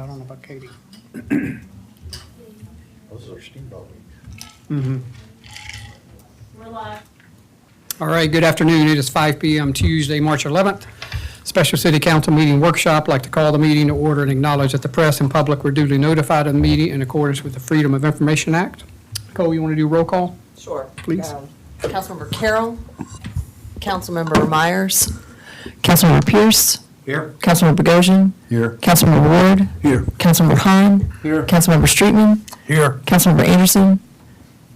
I don't know about Katie. Those are steamboat weeks. Mm-hmm. We're live. All right, good afternoon. It is 5 PM Tuesday, March 11th. Special City Council meeting workshop. I'd like to call the meeting to order and acknowledge that the press and public were duly notified of the meeting in accordance with the Freedom of Information Act. Cole, you want to do roll call? Sure. Please. Councilmember Carroll, Councilmember Myers, Councilmember Pierce, Here. Councilmember Bogosian, Here. Councilmember Ward, Here. Councilmember Hahn, Here. Councilmember Streetman, Here. Councilmember Anderson,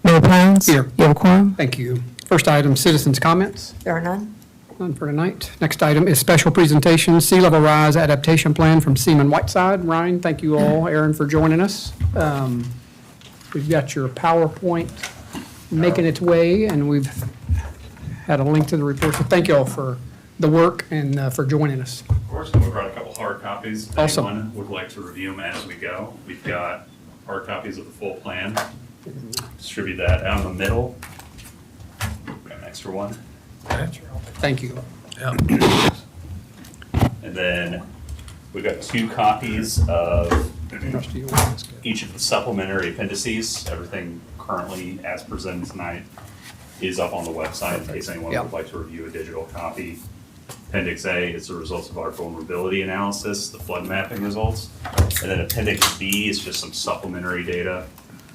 Mayor Pounds. Here. You have a quorum? Thank you. First item, citizens' comments. There are none. None for tonight. Next item is special presentation, Sea Level Rise Adaptation Plan from Seaman Whiteside. Ryan, thank you all, Aaron, for joining us. We've got your PowerPoint making its way, and we've had a link to the report. So thank you all for the work and for joining us. Of course, and we brought a couple hard copies. If Awesome. anyone would like to review them as we go, we've got hard copies of the full plan. Distribute that down the middle. Got an extra one. Thank you. And then we've got 2 copies of Trustee Owens. each of the supplementary appendices. Everything currently as presented tonight is up on the website in case anyone Yeah. would like to review a digital copy. Appendix A is the results of our vulnerability analysis, the flood mapping results. And then Appendix B is just some supplementary data,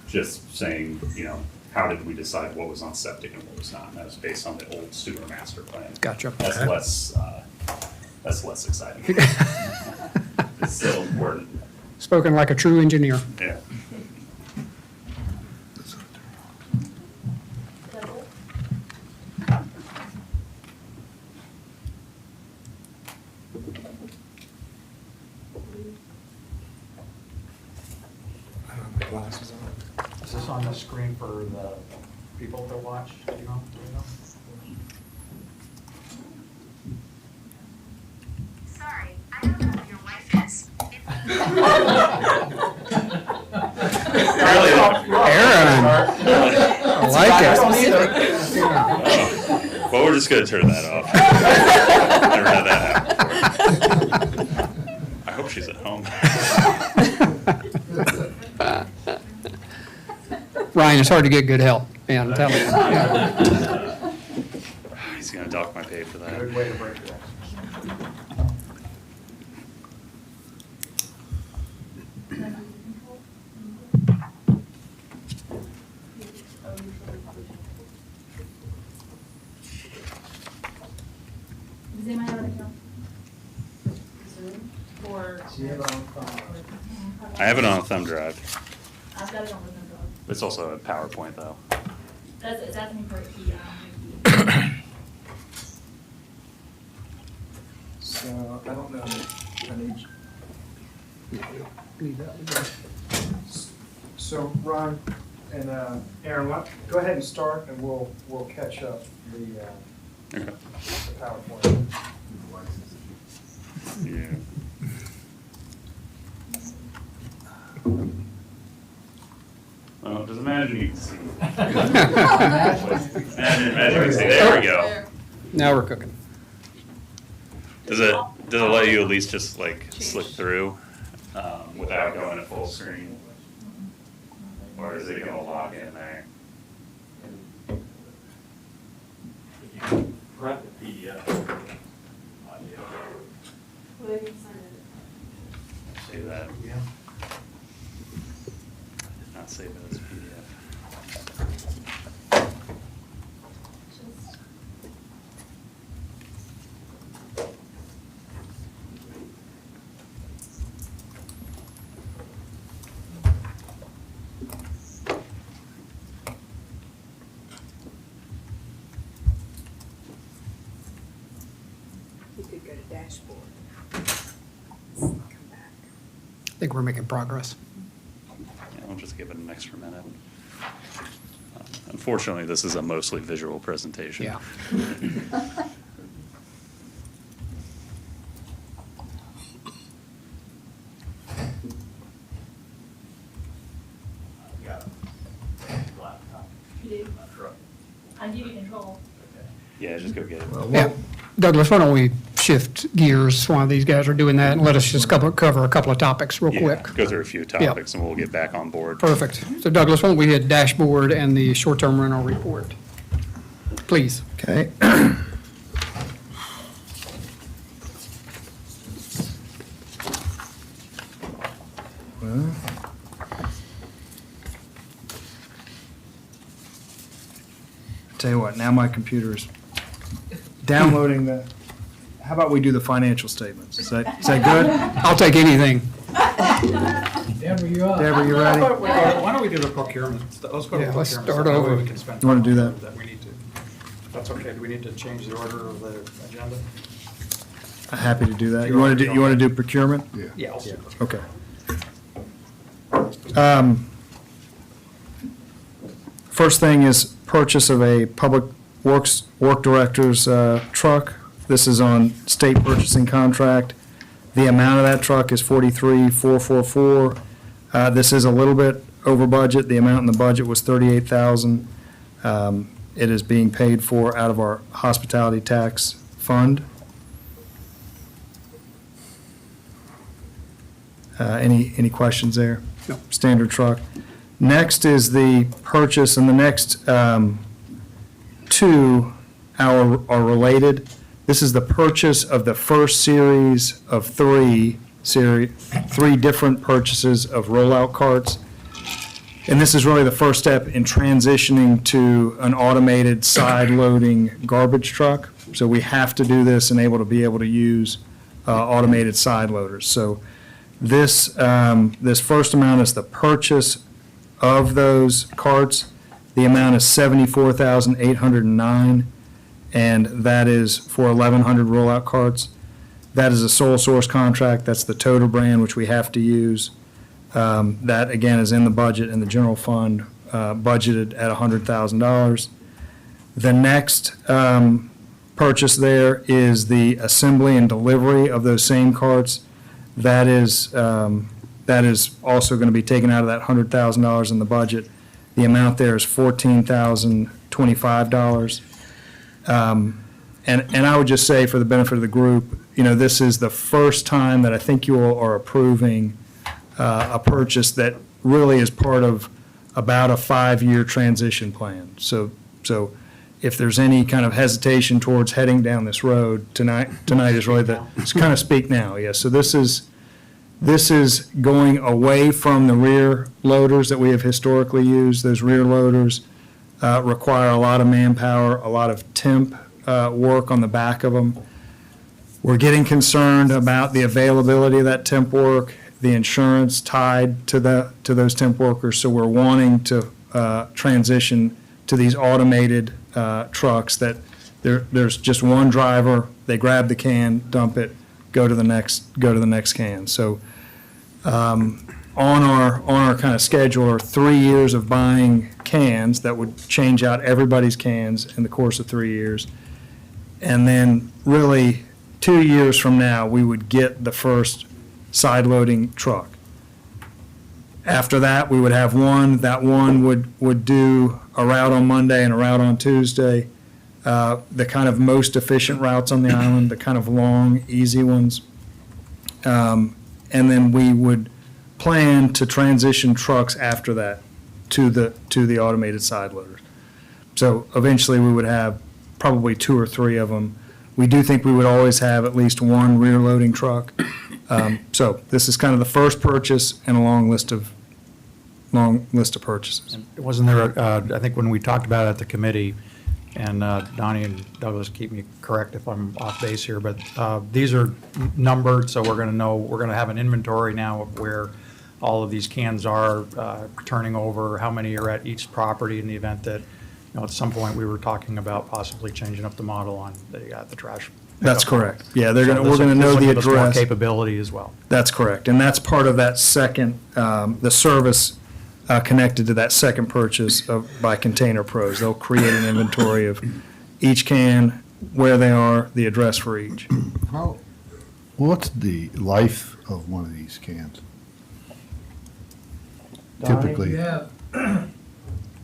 just saying, how did we decide what was on septic and what was not? And that was based on the old sewer master plan. Gotcha. That's less exciting. It's still important, Spoken like a true engineer. yeah. Is this on the screen for the people to watch, do you know? Sorry, I don't know who your wife is. Aaron, I like it. Well, we're just gonna turn that off. Never had that happen before. I hope she's at home. Ryan, it's hard to get good help, man, I'm telling you. Yeah. He's gonna dock my pay for that. Good way to break it. Does anybody have an account? Zoom or? I have it on a thumb drive. I've got it on the number. It's also a PowerPoint though. Is that me for a key? So, I don't know, I need, so Ron and Aaron, go ahead and start and we'll catch up the Okay. PowerPoint. Yeah. Well, just imagine you can see. Imagine you can see. There we go. Now we're cooking. Does it let you at least just like slip through without going to full screen? Or is it gonna lock in there? Print the PDF. Save that. Did not save it as PDF. You could go to dashboard. I think we're making progress. Yeah, I'll just give it an extra minute. Unfortunately, this is a mostly visual presentation. Yeah. You do? I give you control. Yeah, just go get it. Yeah. Douglas, why don't we shift gears while these guys are doing that, and let us just cover a couple of topics real Yeah, quick. go through a few topics and we'll get back on board. Perfect. So Douglas, why don't we hit dashboard and the short-term rental report? Please. Okay. Well, I tell you what, now my computer's downloading the, how about we do the financial statements? Is that good? I'll take anything. Deborah, you ready? Why don't we do the procurement? Let's go to Yeah, let's procurement. start so that way over. we can spend You wanna time do on that? we need to. If that's okay, do we need to change the order of the agenda? I'm happy to do that. You want to do procurement? Yeah, I'll see. Okay. First thing is purchase of a public works, work director's truck. This is on state purchasing contract. The amount of that truck is $43,444. This is a little bit over budget. The amount in the budget was $38,000. It is being paid for out of our hospitality tax fund. Any questions there? No. Standard truck. Next is the purchase, and the next two are related. This is the purchase of the first series of three different purchases of rollout carts. And this is really the first step in transitioning to an automated side-loading garbage truck. So we have to do this and be able to use automated side loaders. So this first amount is the purchase of those carts. The amount is $74,809, and that is for 1,100 rollout carts. That is a sole source contract. That's the Toter brand, which we have to use. That, again, is in the budget, in the general fund, budgeted at $100,000. The next purchase there is the assembly and delivery of those same carts. That is also going to be taken out of that $100,000 in the budget. The amount there is $14,025. And I would just say, for the benefit of the group, this is the first time that I think you all are approving a purchase that really is part of about a 5-year transition plan. So if there's any kind of hesitation towards heading down this road, tonight is really it's kind of speak now, yes. So this is going away from the rear loaders that we have historically used. Those rear loaders require a lot of manpower, a lot of temp work on the back of them. We're getting concerned about the availability of that temp work, the insurance tied to those temp workers, so we're wanting to transition to these automated trucks that there's just one driver, they grab the can, dump it, go to the next can. So on our kind of schedule are 3 years of buying cans that would change out everybody's cans in the course of 3 years. And then really 2 years from now, we would get the first side-loading truck. After that, we would have one. That one would do a route on Monday and a route on Tuesday, the kind of most efficient routes on the island, the kind of long, easy ones. And then we would plan to transition trucks after that to the automated side loaders. So eventually, we would have probably 2 or 3 of them. We do think we would always have at least one rear-loading truck. So this is kind of the first purchase in a long list of purchases. Wasn't there, I think when we talked about it at the committee, and Donnie and Douglas, keep me correct if I'm off base here, but these are numbered, so we're going to have an inventory now of where all of these cans are turning over, how many are at each property in the event that, at some point, we were talking about possibly changing up the model on the trash. That's correct. Yeah, So we're going to know the this will give us more address. capability as well. That's correct. And that's part of that second, the service connected to that second purchase by Container Pros. They'll create an inventory of each can, where they are, the address for each. What's the life of one of these cans? Typically.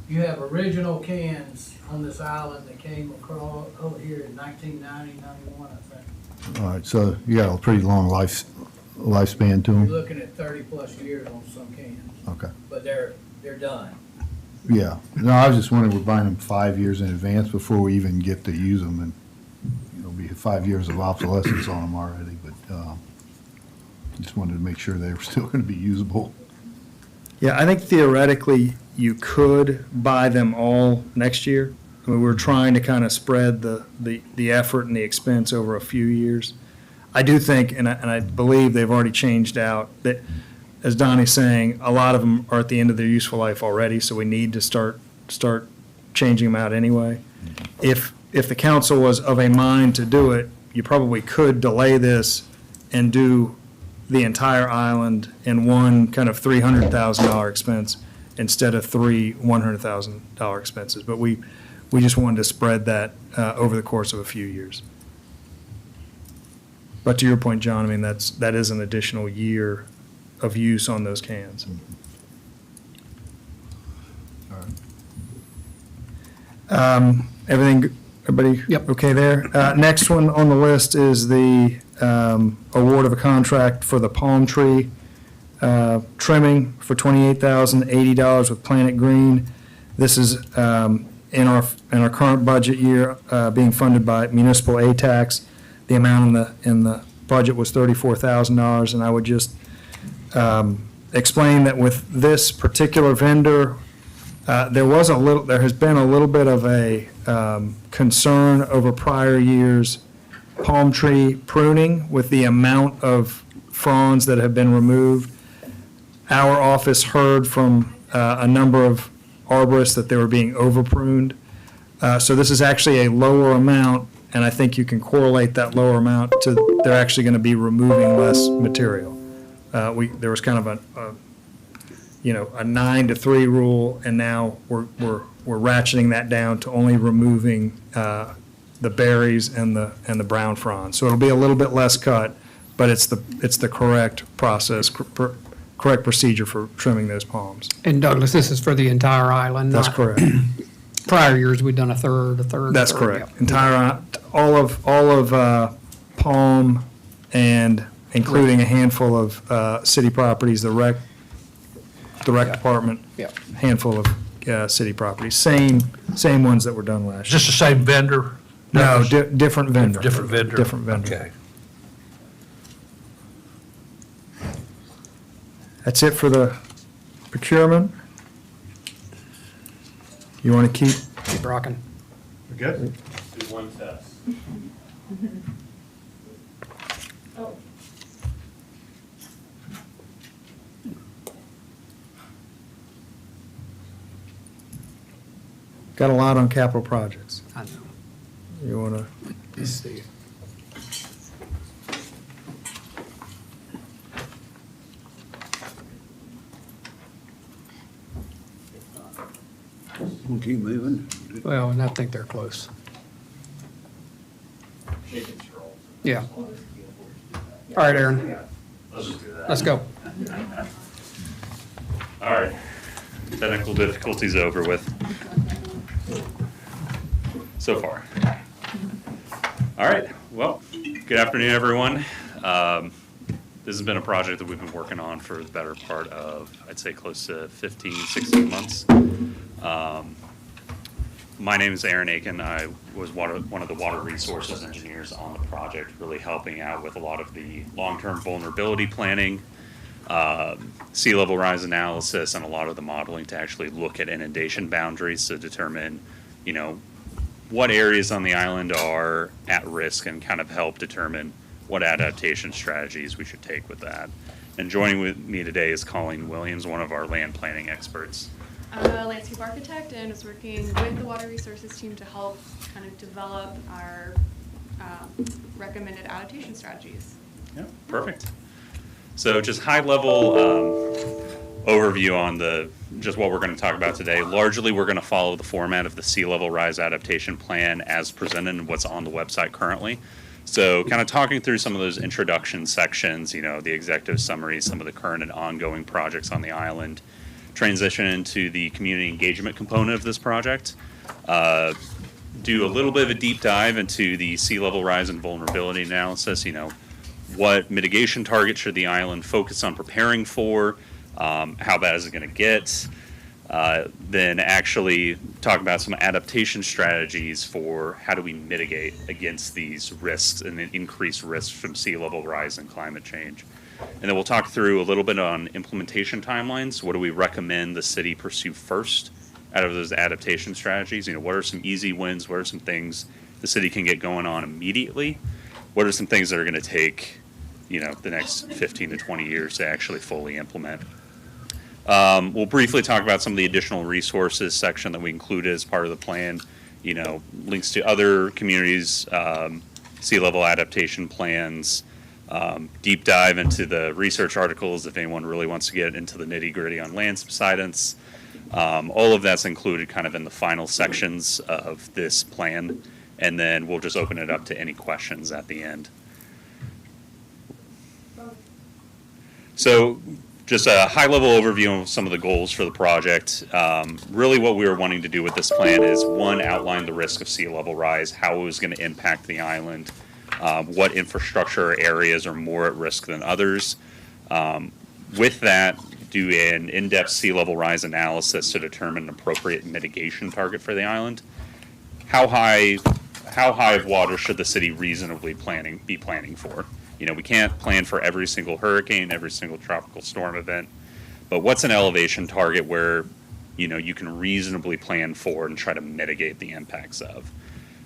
You have original cans on this island that came across over here in 1990, 91, I think. All right, so you got a pretty long lifespan to You're them? looking at 30-plus years on some cans, Okay, but they're done. yeah. No, I was just wondering, we're buying them 5 years in advance before we even get to use them, and, be 5 years of obsolescence on them already, but, just wanted to make sure they were still gonna be usable. Yeah, I think theoretically, you could buy them all next year. I mean, we're trying to kind of spread the effort and the expense over a few years. I do think, and I believe they've already changed out, that, as Donnie's saying, a lot of them are at the end of their useful life already, so we need to start changing them out anyway. If the council was of a mind to do it, you probably could delay this and do the entire island in one kind of $300,000 expense instead of three $100,000 expenses. But we just wanted to spread that over the course of a few years. But to your point, John, I mean, that is an additional year of use on those cans. Everybody Yep. okay there? Next one on the list is the award of a contract for the palm tree trimming for $28,080 with Planet Green. This is in our current budget year being funded by municipal ATAX. The amount in the budget was $34,000, and I would just explain that with this particular vendor, there has been a little bit of a concern over prior years palm tree pruning with the amount of fronds that have been removed. Our office heard from a number of arborists that they were being over pruned. So this is actually a lower amount, and I think you can correlate that lower amount to they're actually going to be removing less material. There was kind of a 9-to-3 rule, and now we're ratcheting that down to only removing the berries and the brown fronds. So it'll be a little bit less cut, but it's the correct process, correct procedure for trimming those palms. And Douglas, this is for the entire island? That's not- correct. Prior years, we've done a third. That's third, correct. yeah. Entire, all of Palm, and including a handful of city properties, the rec department, Yeah. handful of city properties, same ones that were done last Is year. this the same vendor? No, different vendor. Different vendor? Different vendor. Okay. That's it for the procurement. You want to keep, Keep rocking. Good. Do one test. Oh, got a lot on capital projects. I know. You want to? Let's see. We'll keep moving. Well, and I think they're close. Yeah. All right, Aaron, Let's just do that. let's go. All right. Technical difficulties over with. So far. All right. Well, good afternoon, everyone. This has been a project that we've been working on for the better part of, I'd say, close to 15, 16 months. My name is Aaron Aiken. I was one of the water resources engineers on the project, really helping out with a lot of the long-term vulnerability planning, sea level rise analysis, and a lot of the modeling to actually look at inundation boundaries to determine, what areas on the island are at risk and kind of help determine what adaptation strategies we should take with that. And joining with me today is Colleen Williams, one of our land planning experts. I'm a landscape architect and was working with the water resources team to help kind of develop our recommended adaptation strategies. Yeah, perfect. So just high level overview on just what we're going to talk about today. Largely, we're going to follow the format of the sea level rise adaptation plan as presented and what's on the website currently. So kind of talking through some of those introduction sections, the executive summary, some of the current and ongoing projects on the island, transition into the community engagement component of this project. do a little bit of a deep dive into the sea level rise and vulnerability analysis. What mitigation targets should the island focus on preparing for? How bad is it going to get? Then actually talk about some adaptation strategies for how do we mitigate against these risks and increased risks from sea level rise and climate change. And then we'll talk through a little bit on implementation timelines. What do we recommend the city pursue first out of those adaptation strategies? What are some easy wins? What are some things the city can get going on immediately? What are some things that are going to take, the next 15 to 20 years to actually fully implement? We'll briefly talk about some of the additional resources section that we included as part of the plan. Links to other communities, sea level adaptation plans, deep dive into the research articles if anyone really wants to get into the nitty gritty on land subsidence. All of that's included kind of in the final sections of this plan, and then we'll just open it up to any questions at the end. So just a high-level overview of some of the goals for the project. Really what we were wanting to do with this plan is, one, outline the risk of sea level rise, how it was going to impact the island, what infrastructure areas are more at risk than others. With that, do an in-depth sea level rise analysis to determine an appropriate mitigation target for the island. How high of water should the city reasonably be planning for? We can't plan for every single hurricane, every single tropical storm event, but what's an elevation target where, you can reasonably plan for and try to mitigate the impacts of?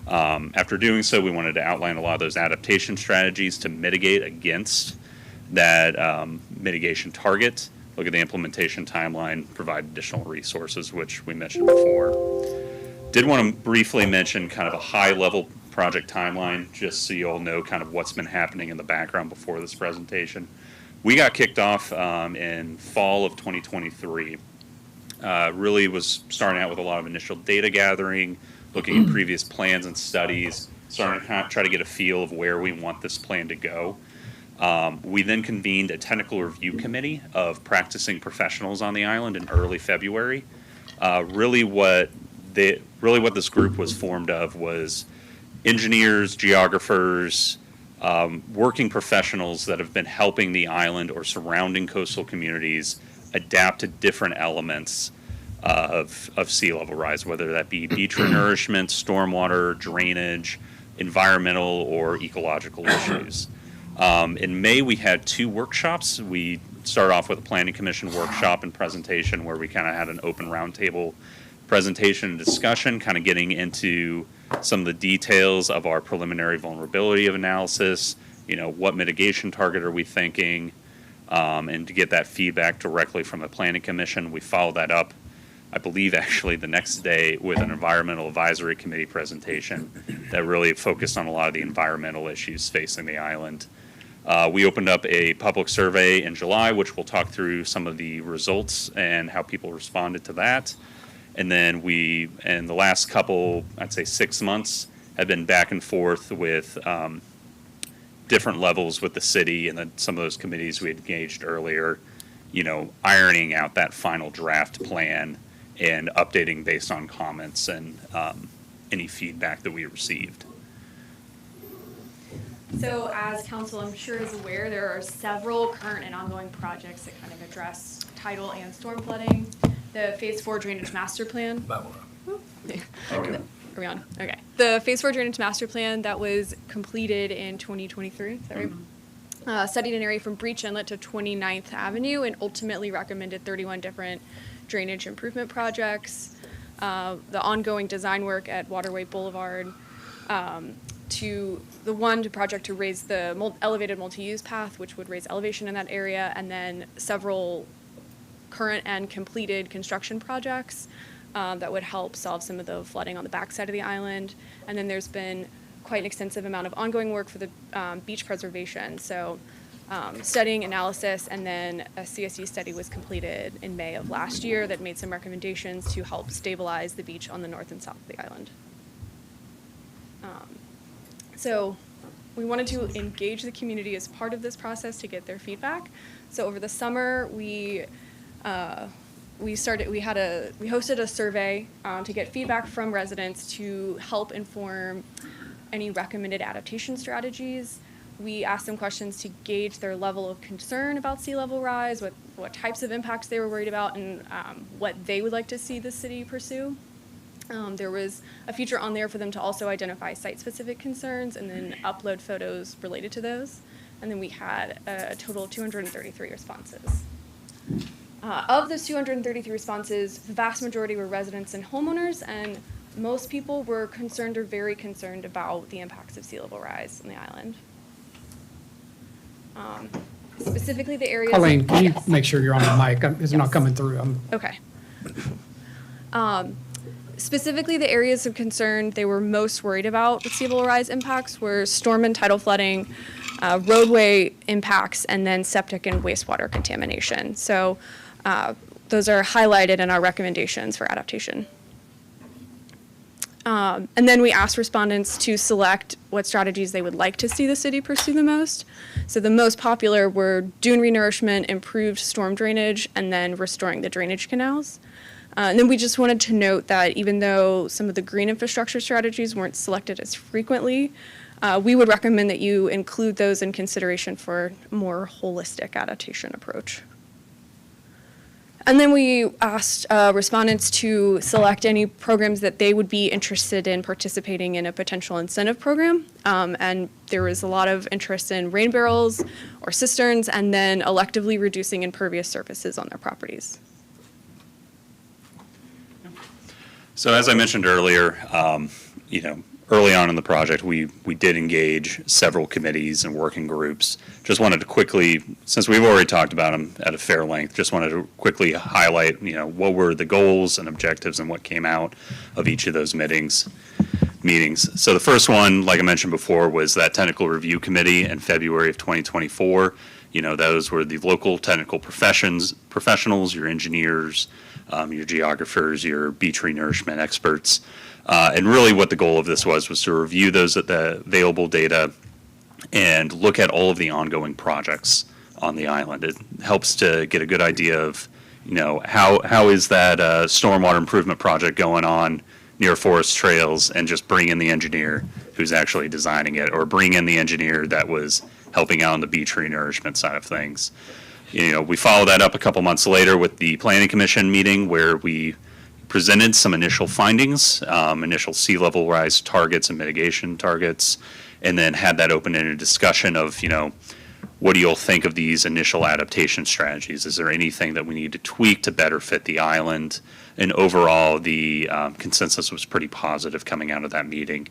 After doing so, we wanted to outline a lot of those adaptation strategies to mitigate against that mitigation target, look at the implementation timeline, provide additional resources, which we mentioned before. Did want to briefly mention kind of a high-level project timeline, just so you all know kind of what's been happening in the background before this presentation. We got kicked off in fall of 2023. Really was starting out with a lot of initial data gathering, looking at previous plans and studies, starting to kind of try to get a feel of where we want this plan to go. We then convened a technical review committee of practicing professionals on the island in early February. Really what this group was formed of was engineers, geographers, working professionals that have been helping the island or surrounding coastal communities adapt to different elements of sea level rise, whether that be beach renourishment, stormwater, drainage, environmental or ecological issues. In May, we had 2 workshops. We started off with a planning commission workshop and presentation where we kind of had an open roundtable presentation and discussion, kind of getting into some of the details of our preliminary vulnerability of analysis, what mitigation target are we thinking, and to get that feedback directly from the planning commission. We followed that up, I believe actually the next day, with an environmental advisory committee presentation that really focused on a lot of the environmental issues facing the island. We opened up a public survey in July, which we'll talk through some of the results and how people responded to that. And then we, in the last couple, I'd say 6 months, have been back and forth with different levels with the city and then some of those committees we had engaged earlier, ironing out that final draft plan and updating based on comments and any feedback that we received. So as council, I'm sure is aware, there are several current and ongoing projects that kind of address tidal and storm flooding. The Phase 4 Drainage Master Plan. Are we on? Okay. The Phase 4 Drainage Master Plan that was completed in 2023, is that right? Studied an area from Breach Inlet to 29th Avenue and ultimately recommended 31 different drainage improvement projects. The ongoing design work at Waterway Boulevard, to the project to raise the elevated multi-use path, which would raise elevation in that area, and then several current and completed construction projects that would help solve some of the flooding on the backside of the island. And then there's been quite an extensive amount of ongoing work for the beach preservation. So studying, analysis, and then a CSU study was completed in May of last year that made some recommendations to help stabilize the beach on the north and south of the island. So we wanted to engage the community as part of this process to get their feedback. So over the summer, we we hosted a survey to get feedback from residents to help inform any recommended adaptation strategies. We asked them questions to gauge their level of concern about sea level rise, what types of impacts they were worried about, and what they would like to see the city pursue. There was a feature on there for them to also identify site-specific concerns and then upload photos related to those. And then we had a total of 233 responses. Of those 233 responses, the vast majority were residents and homeowners, and most people were concerned or very concerned about the impacts of sea level rise on the island. Specifically, the areas. Colleen, can you Yes. make sure you're on the mic? It's not coming through. Okay. Specifically, the areas of concern they were most worried about with sea level rise impacts were storm and tidal flooding, roadway impacts, and then septic and wastewater contamination. So those are highlighted in our recommendations for adaptation. And then we asked respondents to select what strategies they would like to see the city pursue the most. So the most popular were dune renourishment, improved storm drainage, and then restoring the drainage canals. And then we just wanted to note that even though some of the green infrastructure strategies weren't selected as frequently, we would recommend that you include those in consideration for a more holistic adaptation approach. And then we asked respondents to select any programs that they would be interested in participating in a potential incentive program. And there was a lot of interest in rain barrels or cisterns, and then electively reducing impervious surfaces on their properties. So as I mentioned earlier, early on in the project, we did engage several committees and working groups. Just wanted to quickly, since we've already talked about them at a fair length, just wanted to quickly highlight, what were the goals and objectives and what came out of each of those meetings. So the first one, like I mentioned before, was that technical review committee in February of 2024. Those were the local technical professionals, your engineers, your geographers, your beach renourishment experts. And really what the goal of this was to review the available data and look at all of the ongoing projects on the island. It helps to get a good idea of, how is that stormwater improvement project going on near forest trails, and just bring in the engineer who's actually designing it, or bring in the engineer that was helping out on the beach renourishment side of things. We followed that up a couple months later with the Planning Commission meeting, where we presented some initial findings, initial sea level rise targets and mitigation targets, and then had that open-ended discussion of, what do you all think of these initial adaptation strategies? Is there anything that we need to tweak to better fit the island? And overall, the consensus was pretty positive coming out of that meeting.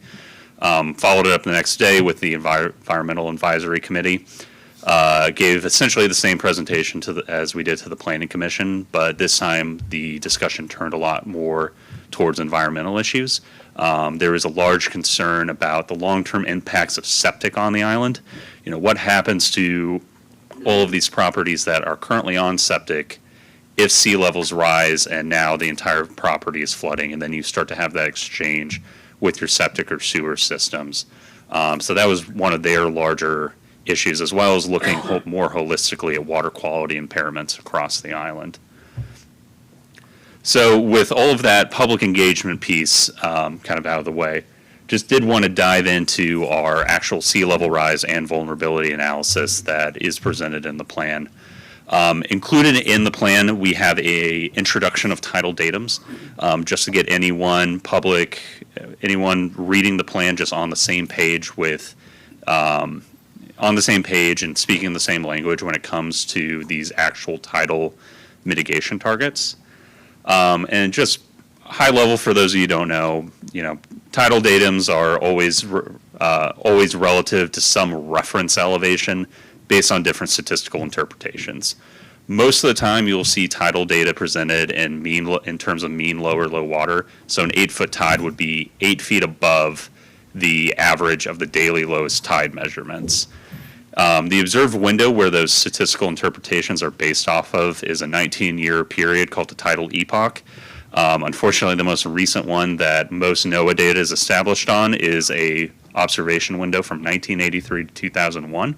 Followed it up the next day with the Environmental Advisory Committee. Gave essentially the same presentation as we did to the Planning Commission, but this time the discussion turned a lot more towards environmental issues. There is a large concern about the long-term impacts of septic on the island. What happens to all of these properties that are currently on septic if sea levels rise and now the entire property is flooding, and then you start to have that exchange with your septic or sewer systems. So that was one of their larger issues, as well as looking more holistically at water quality impairments across the island. So with all of that public engagement piece kind of out of the way, just did want to dive into our actual sea level rise and vulnerability analysis that is presented in the plan. Included in the plan, we have a introduction of tidal datums, just to get anyone reading the plan just on the same page with, on the same page and speaking the same language when it comes to these actual tidal mitigation targets. And just high level for those of you who don't know, tidal datums are always relative to some reference elevation based on different statistical interpretations. Most of the time, you'll see tidal data presented in terms of mean low or low water. So an 8-foot tide would be 8 feet above the average of the daily lowest tide measurements. The observed window where those statistical interpretations are based off of is a 19-year period called the tidal epoch. Unfortunately, the most recent one that most NOAA data is established on is a observation window from 1983 to 2001.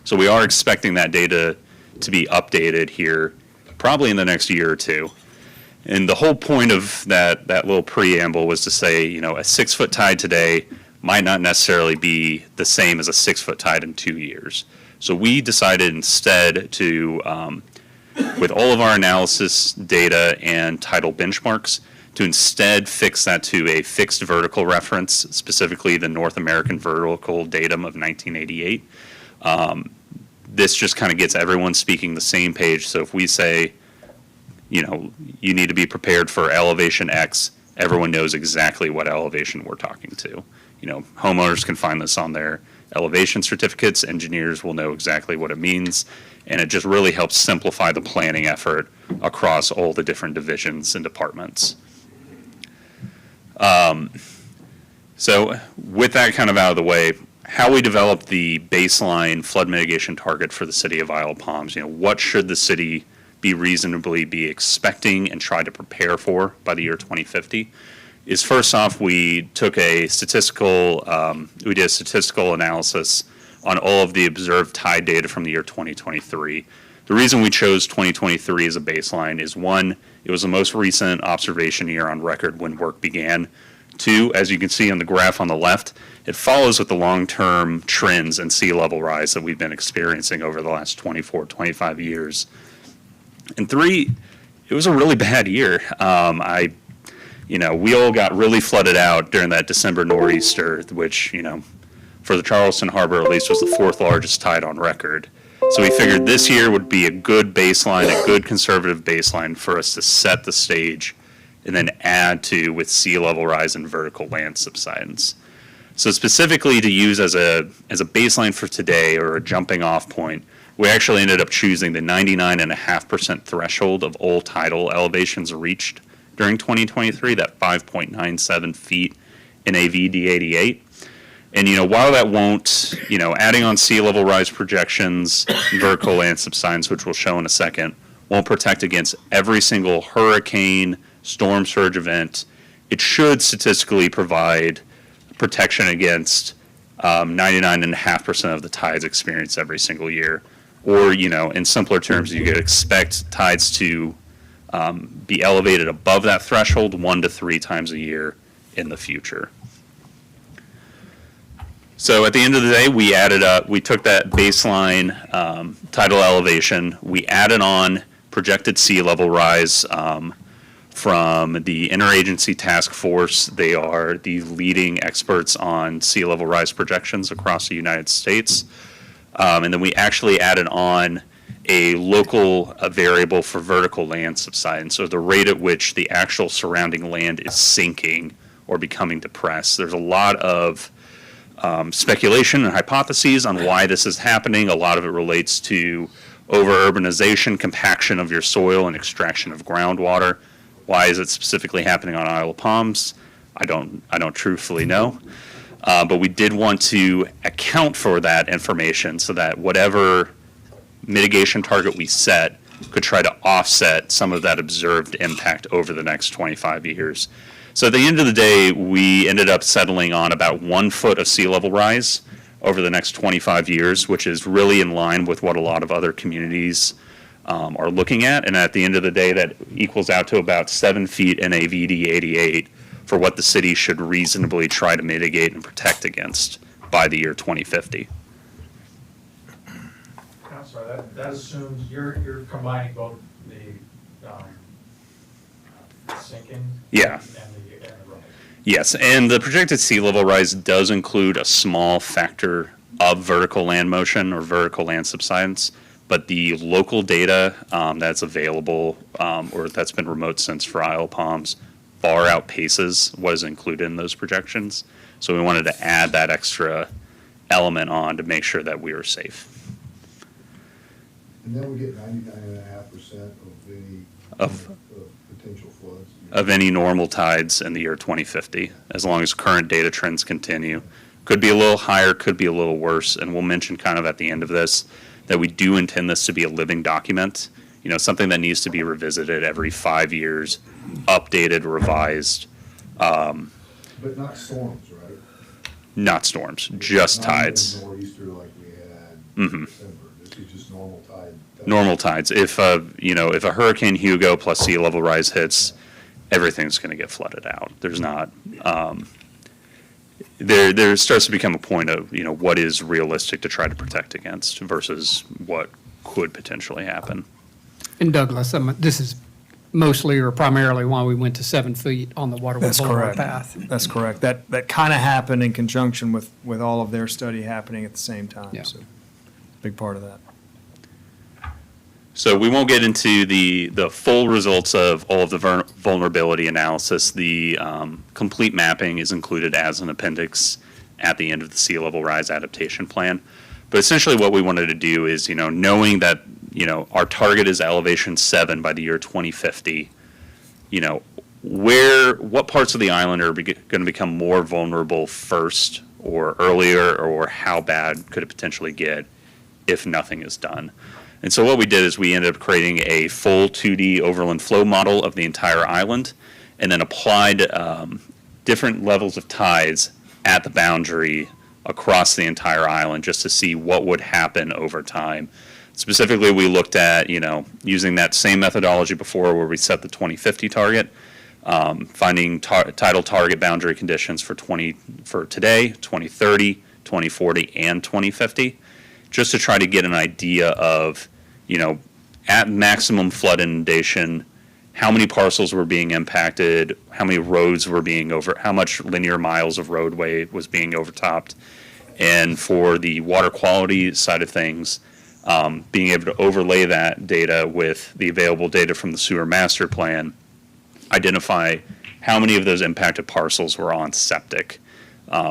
So we are expecting that data to be updated here probably in the next year or two. And the whole point of that little preamble was to say, a 6-foot tide today might not necessarily be the same as a 6-foot tide in 2 years. So we decided instead to, with all of our analysis data and tidal benchmarks, to instead fix that to a fixed vertical reference, specifically the North American Vertical Datum of 1988. This just kind of gets everyone speaking the same page. So if we say, you need to be prepared for elevation X, everyone knows exactly what elevation we're talking to. Homeowners can find this on their elevation certificates, engineers will know exactly what it means, and it just really helps simplify the planning effort across all the different divisions and departments. So with that kind of out of the way, how we developed the baseline flood mitigation target for the city of Isle of Palms, what should the city be reasonably be expecting and try to prepare for by the year 2050, is first off, we took a statistical analysis on all of the observed tide data from the year 2023. The reason we chose 2023 as a baseline is, one, it was the most recent observation year on record when work began. Two, as you can see on the graph on the left, it follows with the long-term trends in sea level rise that we've been experiencing over the last 24, 25 years. And three, it was a really bad year. We all got really flooded out during that December nor'easter, which, for the Charleston Harbor at least was the 4th largest tide on record. So we figured this year would be a good baseline, a good conservative baseline for us to set the stage and then add to with sea level rise and vertical land subsidence. So specifically to use as a baseline for today, or a jumping off point, we actually ended up choosing the 99.5% threshold of all tidal elevations reached during 2023, that 5.97 feet in AVD88. And, while that won't, adding on sea level rise projections, vertical land subsidence, which we'll show in a second, won't protect against every single hurricane, storm surge event. It should statistically provide protection against 99.5% of the tides experienced every single year. Or, in simpler terms, you could expect tides to be elevated above that threshold 1 to 3 times a year in the future. So at the end of the day, we took that baseline tidal elevation, we added on projected sea level rise from the Interagency Task Force. They are the leading experts on sea level rise projections across the United States. And then we actually added on a local variable for vertical land subsidence, so the rate at which the actual surrounding land is sinking or becoming depressed. There's a lot of speculation and hypotheses on why this is happening. A lot of it relates to over-urbanization, compaction of your soil, and extraction of groundwater. Why is it specifically happening on Isle of Palms? I don't truthfully know. But we did want to account for that information so that whatever mitigation target we set could try to offset some of that observed impact over the next 25 years. So at the end of the day, we ended up settling on about 1 foot of sea level rise over the next 25 years, which is really in line with what a lot of other communities are looking at. And at the end of the day, that equals out to about 7 feet in AVD 88 for what the city should reasonably try to mitigate and protect against by the year 2050. Counselor, that assumes you're combining both the sinking Yeah. and the rise. Yes, and the projected sea level rise does include a small factor of vertical land motion or vertical land subsidence, but the local data that's available or that's been remote sensed for Isle of Palms far outpaces what is included in those projections. So we wanted to add that extra element on to make sure that we were safe. And then we get 99.5% of any Of potential floods. of any normal tides in the year 2050, as long as current data trends continue. Could be a little higher, could be a little worse, and we'll mention kind of at the end of this that we do intend this to be a living document, something that needs to be revisited every 5 years, updated, revised. But not storms, right? Not storms, just Not even tides. nor'easter like we had Mhm. in December. This Just normal tide. Normal tides. If, if a Hurricane Hugo plus sea level rise hits, everything's going to get flooded out. There's not, there starts to become a point of, what is realistic to try to protect against versus what could potentially happen. And Douglas, this is mostly or primarily why we went to 7 feet on the Waterway That's Boulevard correct. path. That's correct. That kind of happened in conjunction with all of their study happening at the same time. Yeah. So, big part of that. So we won't get into the full results of all of the vulnerability analysis. The complete mapping is included as an appendix at the end of the sea level rise adaptation plan. But essentially what we wanted to do is, knowing that, our target is elevation 7 by the year 2050, what parts of the island are going to become more vulnerable first or earlier, or how bad could it potentially get if nothing is done? And so what we did is we ended up creating a full 2D overland flow model of the entire island, and then applied different levels of tides at the boundary across the entire island just to see what would happen over time. Specifically, we looked at, using that same methodology before where we set the 2050 target, finding tidal target boundary conditions for today, 2030, 2040, and 2050. Just to try to get an idea of, at maximum flood inundation, how many parcels were being impacted, how many roads were being how much linear miles of roadway was being overtopped. And for the water quality side of things, being able to overlay that data with the available data from the sewer master plan, identify how many of those impacted parcels were on septic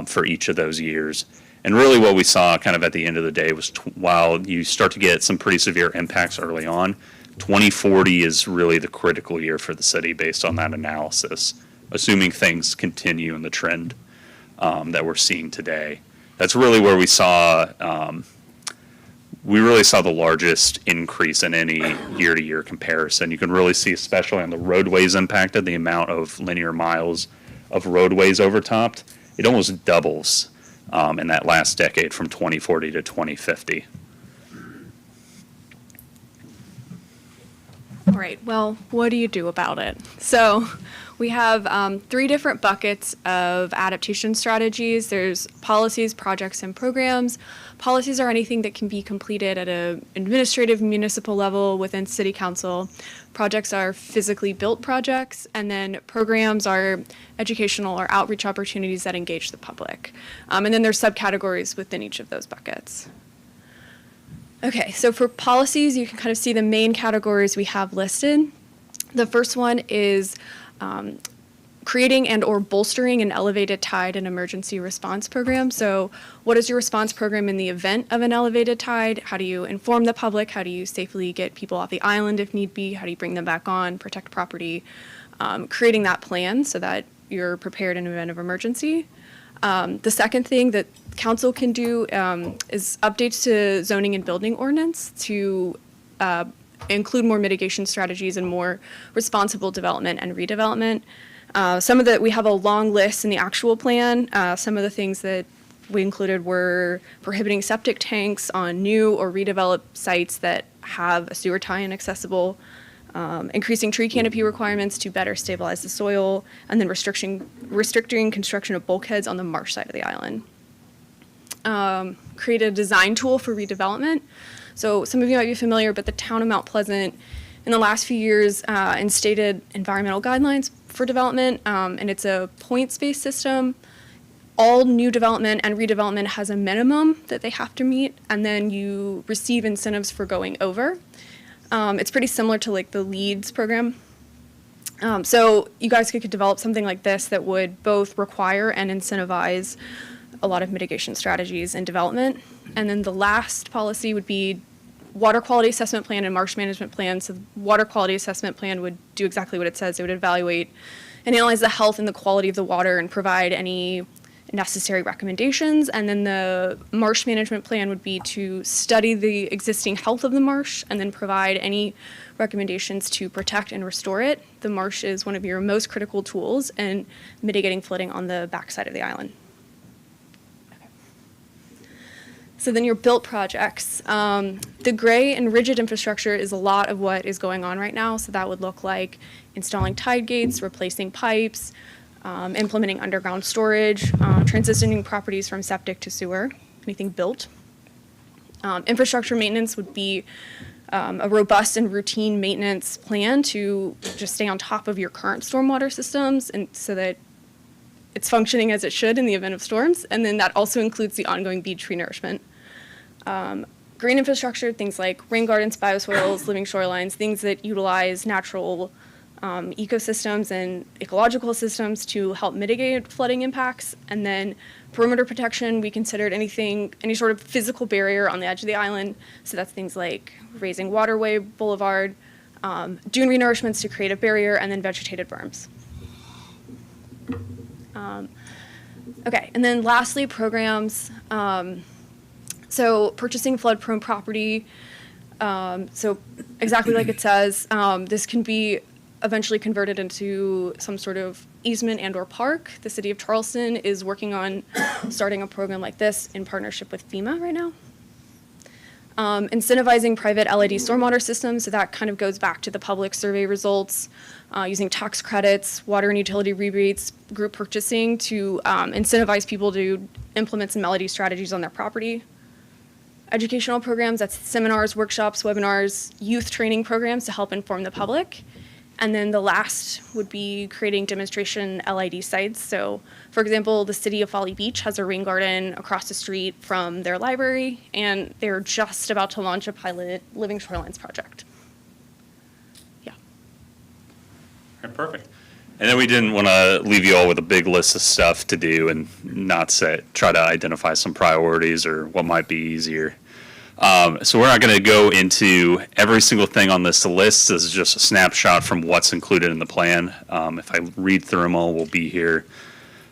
for each of those years. And really what we saw kind of at the end of the day was while you start to get some pretty severe impacts early on, 2040 is really the critical year for the city based on that analysis, assuming things continue in the trend that we're seeing today. That's really where we really saw the largest increase in any year-to-year comparison. You can really see, especially on the roadways impacted, the amount of linear miles of roadways overtopped. It almost doubles in that last decade from 2040 to 2050. All right, well, what do you do about it? So we have 3 different buckets of adaptation strategies. There's policies, projects, and programs. Policies are anything that can be completed at an administrative municipal level within city council. Projects are physically built projects, and then programs are educational or outreach opportunities that engage the public. And then there's subcategories within each of those buckets. Okay, so for policies, you can kind of see the main categories we have listed. The first one is creating and or bolstering an elevated tide and emergency response program. So what is your response program in the event of an elevated tide? How do you inform the public? How do you safely get people off the island if need be? How do you bring them back on, protect property? Creating that plan so that you're prepared in an event of emergency. The second thing that council can do is updates to zoning and building ordinance to include more mitigation strategies and more responsible development and redevelopment. We have a long list in the actual plan. Some of the things that we included were prohibiting septic tanks on new or redeveloped sites that have a sewer tie-in accessible, increasing tree canopy requirements to better stabilize the soil, and then restricting construction of bulkheads on the marsh side of the island. Create a design tool for redevelopment. So some of you might be familiar, but the town of Mount Pleasant in the last few years instated environmental guidelines for development, and it's a points-based system. All new development and redevelopment has a minimum that they have to meet, and then you receive incentives for going over. It's pretty similar to like the LEEDS program. So you guys could develop something like this that would both require and incentivize a lot of mitigation strategies and development. And then the last policy would be water quality assessment plan and marsh management plan. So the water quality assessment plan would do exactly what it says. It would evaluate and analyze the health and the quality of the water and provide any necessary recommendations. And then the marsh management plan would be to study the existing health of the marsh and then provide any recommendations to protect and restore it. The marsh is one of your most critical tools in mitigating flooding on the backside of the island. So then your built projects. The gray and rigid infrastructure is a lot of what is going on right now. So that would look like installing tide gates, replacing pipes, implementing underground storage, transitioning properties from septic to sewer, anything built. Infrastructure maintenance would be a robust and routine maintenance plan to just stay on top of your current stormwater systems and so that it's functioning as it should in the event of storms. And then that also includes the ongoing beach tree nourishment. Green infrastructure, things like rain gardens, bioswales, living shorelines, things that utilize natural ecosystems and ecological systems to help mitigate flooding impacts. And then perimeter protection, we considered any sort of physical barrier on the edge of the island. So that's things like raising waterway, boulevard, dune renourishments to create a barrier, and then vegetated berms. Okay, and then lastly, programs. So purchasing flood-prone property. So exactly like it says, this can be eventually converted into some sort of easement and/or park. The city of Charleston is working on starting a program like this in partnership with FEMA right now. Incentivizing private LID stormwater systems, so that kind of goes back to the public survey results, using tax credits, water and utility rebates, group purchasing to incentivize people to implement some LID strategies on their property. Educational programs, that's seminars, workshops, webinars, youth training programs to help inform the public. And then the last would be creating demonstration LID sites. So, for example, the city of Folly Beach has a rain garden across the street from their library, and they're just about to launch a pilot Living Shorelines project. Yeah. All right, perfect. And then we didn't want to leave you all with a big list of stuff to do and not try to identify some priorities or what might be easier. So we're not going to go into every single thing on this list. This is just a snapshot from what's included in the plan. If I read through them all, we'll be here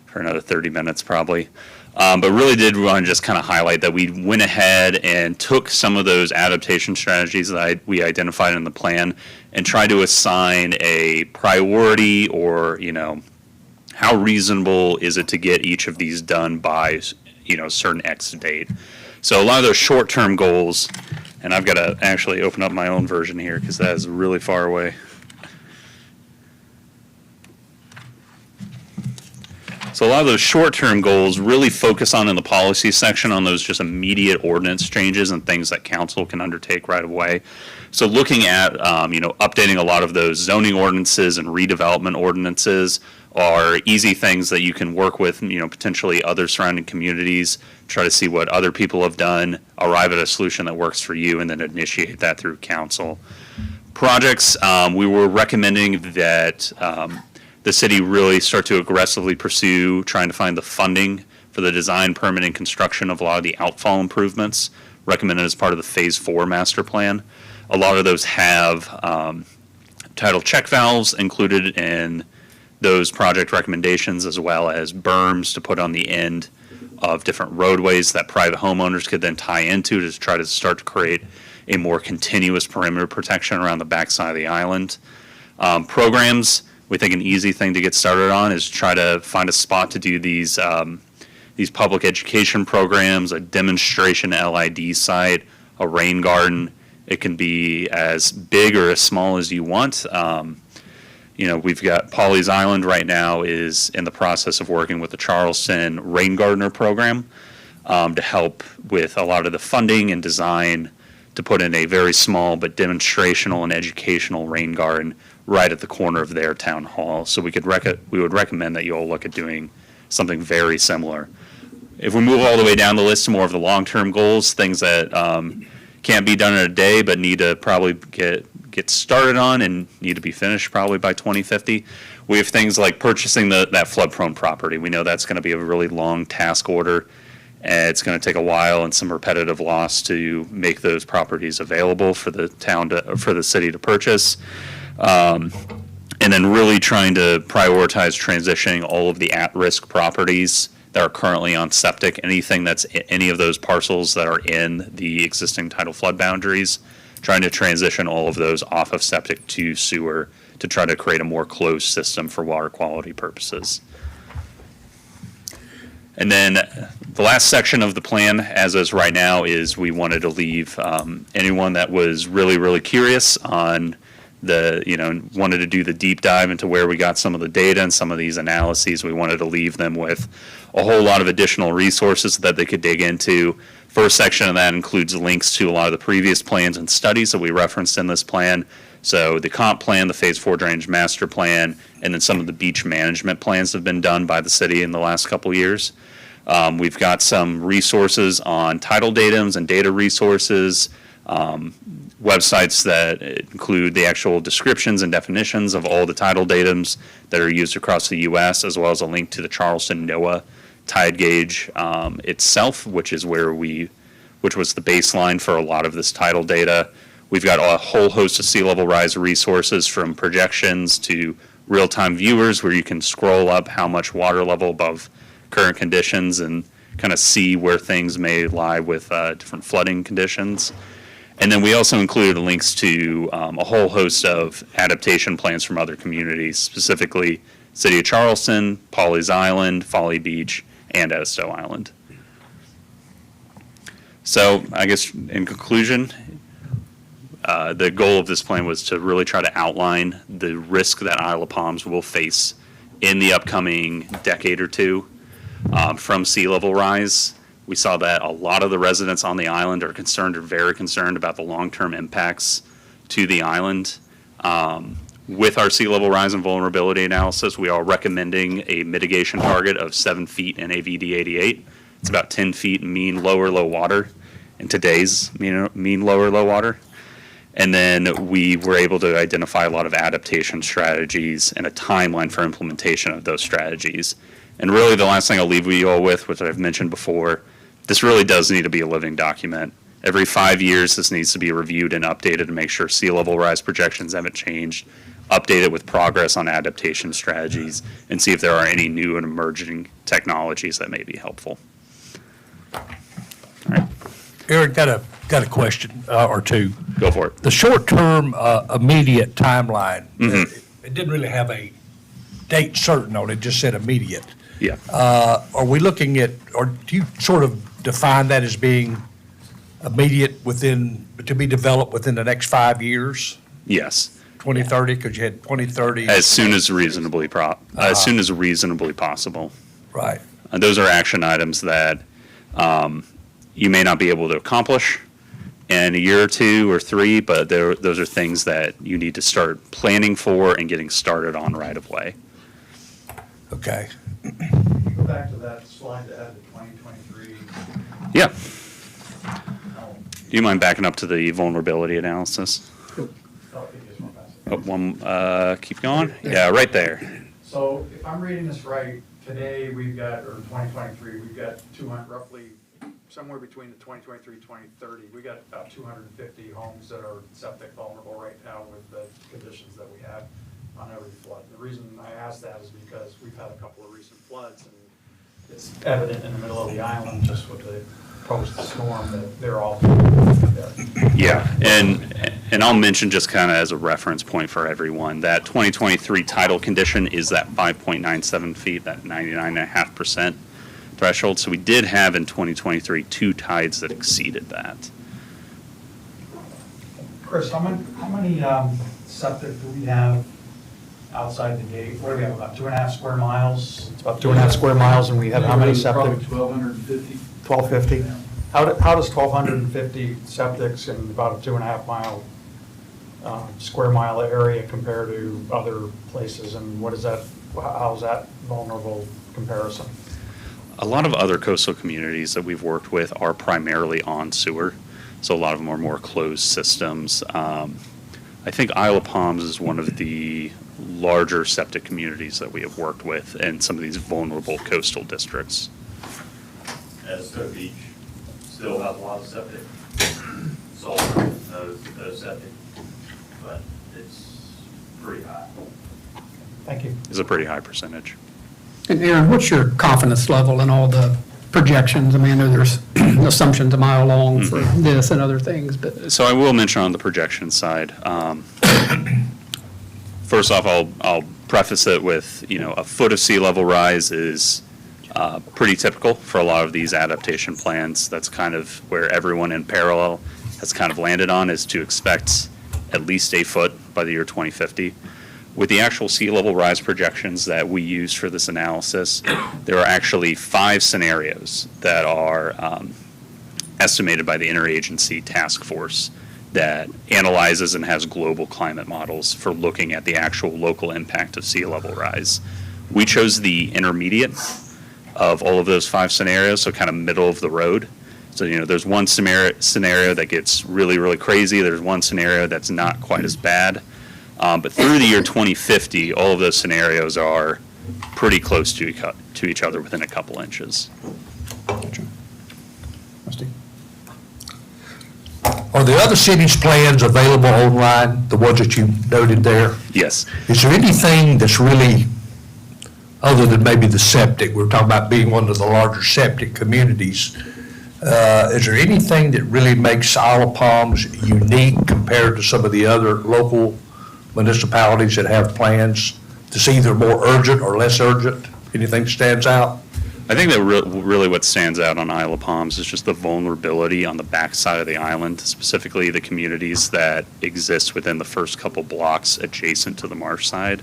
for another 30 minutes probably. But really did want to just kind of highlight that we went ahead and took some of those adaptation strategies that we identified in the plan and tried to assign a priority or, how reasonable is it to get each of these done by, certain X date. So a lot of those short-term goals, and I've got to actually open up my own version here because that is really far away. So a lot of those short-term goals really focus on in the policy section on those just immediate ordinance changes and things that council can undertake right away. So looking at, updating a lot of those zoning ordinances and redevelopment ordinances are easy things that you can work with, potentially other surrounding communities, try to see what other people have done, arrive at a solution that works for you, and then initiate that through council. Projects, we were recommending that the city really start to aggressively pursue trying to find the funding for the design, permitting, construction of a lot of the outfall improvements recommended as part of the Phase 4 master plan. A lot of those have tidal check valves included in those project recommendations, as well as berms to put on the end of different roadways that private homeowners could then tie into to try to start to create a more continuous perimeter protection around the backside of the island. Programs, we think an easy thing to get started on is try to find a spot to do these public education programs, a demonstration LID site, a rain garden. It can be as big or as small as you want. We've got Pawleys Island right now is in the process of working with the Charleston Rain Gardener program to help with a lot of the funding and design to put in a very small but demonstrational and educational rain garden right at the corner of their town hall. So we would recommend that you all look at doing something very similar. If we move all the way down the list to more of the long-term goals, things that can't be done in a day but need to probably get started on and need to be finished probably by 2050. We have things like purchasing that flood-prone property. We know that's going to be a really long task order, and it's going to take a while and some repetitive loss to make those properties available for the for the city to purchase. And then really trying to prioritize transitioning all of the at-risk properties that are currently on septic, anything that's any of those parcels that are in the existing tidal flood boundaries, trying to transition all of those off of septic to sewer to try to create a more closed system for water quality purposes. And then the last section of the plan, as is right now, is we wanted to leave anyone that was really, really curious on wanted to do the deep dive into where we got some of the data and some of these analyses. We wanted to leave them with a whole lot of additional resources that they could dig into. First section of that includes links to a lot of the previous plans and studies that we referenced in this plan. So the comp plan, the Phase 4 Drainage Master Plan, and then some of the beach management plans have been done by the city in the last couple of years. We've got some resources on title datums and data resources, websites that include the actual descriptions and definitions of all the title datums that are used across the U.S., as well as a link to the Charleston NOAA tide gauge itself, which was the baseline for a lot of this title data. We've got a whole host of sea level rise resources, from projections to real-time viewers, where you can scroll up how much water level above current conditions and kind of see where things may lie with different flooding conditions. And then we also included links to a whole host of adaptation plans from other communities, specifically City of Charleston, Pawleys Island, Folly Beach, and Edisto Island. So I guess in conclusion, the goal of this plan was to really try to outline the risk that Isle of Palms will face in the upcoming decade or two from sea level rise. We saw that a lot of the residents on the island are very concerned about the long-term impacts to the island. With our sea level rise and vulnerability analysis, we are recommending a mitigation target of 7 feet in AVD 88. It's about 10 feet mean lower low water in today's mean lower low water. And then we were able to identify a lot of adaptation strategies and a timeline for implementation of those strategies. And really the last thing I'll leave you all with, which I've mentioned before, this really does need to be a living document. Every 5 years, this needs to be reviewed and updated to make sure sea level rise projections haven't changed, update it with progress on adaptation strategies, and see if there are any new and emerging technologies that may be helpful. Eric, got a question or two. Go for it. The short-term, immediate timeline, Mm-hmm. it didn't really have a date certain on it, just said immediate. Yeah. Are we looking at, or do you sort of define that as being immediate to be developed within the next 5 years, Yes. 2030, because you had 2030? As soon as reasonably possible. Right. And those are action items that you may not be able to accomplish in a year or 2 or 3, but those are things that you need to start planning for and getting started on right away. Okay. Go back to that slide that had the 2023. Yeah. Do you mind backing up to the vulnerability analysis? Keep going? Yeah, right there. So if I'm reading this right, today we've got, or 2023, we've got roughly somewhere between the 2023, 2030, we got about 250 homes that are septic vulnerable right now with the conditions that we have on every flood. The reason I ask that is because we've had a couple of recent floods, and it's evident in the middle of the island, just with the post-storm, that they're all there. Yeah, and I'll mention, just kind of as a reference point for everyone, that 2023 tidal condition is that 5.97 feet, that 99.5% threshold. So we did have in 2023 2 tides that exceeded that. Chris, how many septic do we have outside the gate? What do we have, about 2.5 square miles? It's about 2.5 square miles, and we have how many septic? Probably 1,250. 1,250. How does 1,250 septics in about a 2.5 mile, square mile area compare to other places, and how's that vulnerable comparison? A lot of other coastal communities that we've worked with are primarily on sewer, so a lot of them are more closed systems. I think Isle of Palms is one of the larger septic communities that we have worked with in some of these vulnerable coastal districts. Edisto Beach still has a lot of septic, sulfur, no septic, but it's pretty high. Thank you. It's a pretty high percentage. And Aaron, what's your confidence level in all the projections? I mean, I know there's assumptions a mile long for this and other things, but. So I will mention on the projection side, first off, I'll preface it with, a foot of sea level rise is pretty typical for a lot of these adaptation plans. That's kind of where everyone in parallel has kind of landed on, is to expect at least 8 foot by the year 2050. With the actual sea level rise projections that we use for this analysis, there are actually 5 scenarios that are estimated by the Interagency Task Force that analyzes and has global climate models for looking at the actual local impact of sea level rise. We chose the intermediate of all of those 5 scenarios, so kind of middle of the road. So, there's one scenario that gets really, really crazy. There's one scenario that's not quite as bad. But through the year 2050, all of those scenarios are pretty close to each other within a couple inches. Rusty? Are the other cities' plans available online, the ones that you noted there? Yes. Is there anything that's really, other than maybe the septic, we're talking about being one of the larger septic communities, is there anything that really makes Isle of Palms unique compared to some of the other local municipalities that have plans that's either more urgent or less urgent? Anything stands out? I think that really what stands out on Isle of Palms is just the vulnerability on the backside of the island, specifically the communities that exist within the first couple blocks adjacent to the marsh side.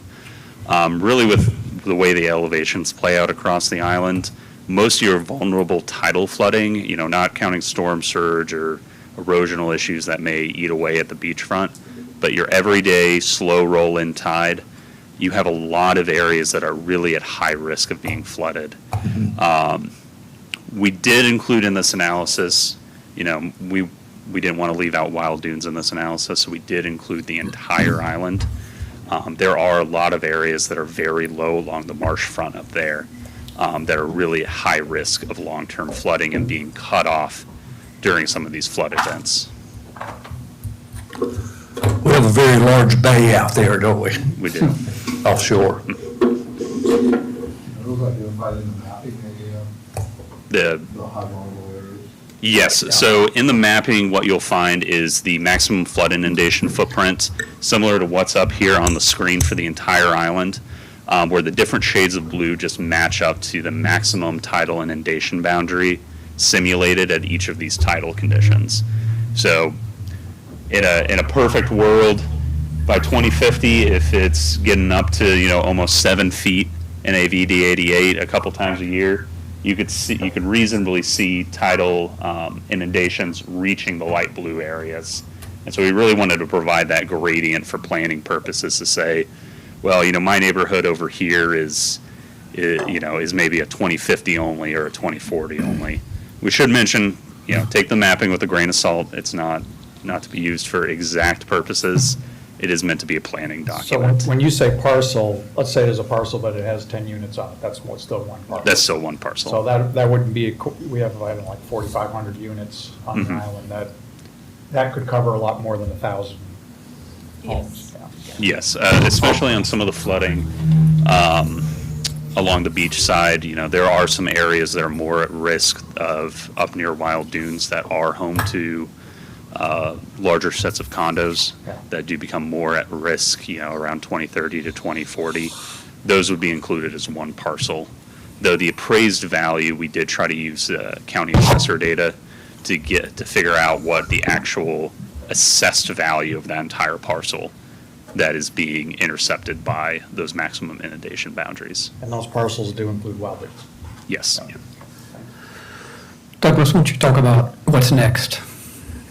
Really with the way the elevations play out across the island, most of your vulnerable tidal flooding, not counting storm surge or erosional issues that may eat away at the beachfront, but your everyday slow roll-in tide, you have a lot of areas that are really at high risk of being flooded. We did include in this analysis, we didn't want to leave out wild dunes in this analysis, so we did include the entire island. There are a lot of areas that are very low along the marsh front up there that are really at high risk of long-term flooding and being cut off during some of these flood events. We have a very large bay out there, don't we? We do. Offshore. Those identified in the mapping, The the high vulnerable areas? Yes, so in the mapping, what you'll find is the maximum flood inundation footprint, similar to what's up here on the screen for the entire island, where the different shades of blue just match up to the maximum tidal inundation boundary simulated at each of these tidal conditions. So in a perfect world, by 2050, if it's getting up to, almost 7 feet in a VD88 a couple times a year, you could reasonably see tidal inundations reaching the light blue areas. And so we really wanted to provide that gradient for planning purposes to say, well, my neighborhood over here is maybe a 2050 only or a 2040 only. We should mention, take the mapping with a grain of salt. It's not to be used for exact purposes. It is meant to be a planning So document. when you say parcel, let's say there's a parcel, but it has 10 units on it, that's still one parcel. That's still one So parcel. that wouldn't be, we have like 4,500 units on the Mhm. island, that could cover a lot more than 1,000 homes. Yes. Yeah. Yes, especially on some of the flooding along the beach side. There are some areas that are more at risk of up near wild dunes that are home to larger sets of condos Yeah. that do become more at risk, around 2030 to 2040. Those would be included as one parcel. Though the appraised value, we did try to use county assessor data to figure out what the actual assessed value of that entire parcel that is being intercepted by those maximum inundation boundaries. And those parcels do include wildlands. Yes. Douglas, why don't you talk about what's next?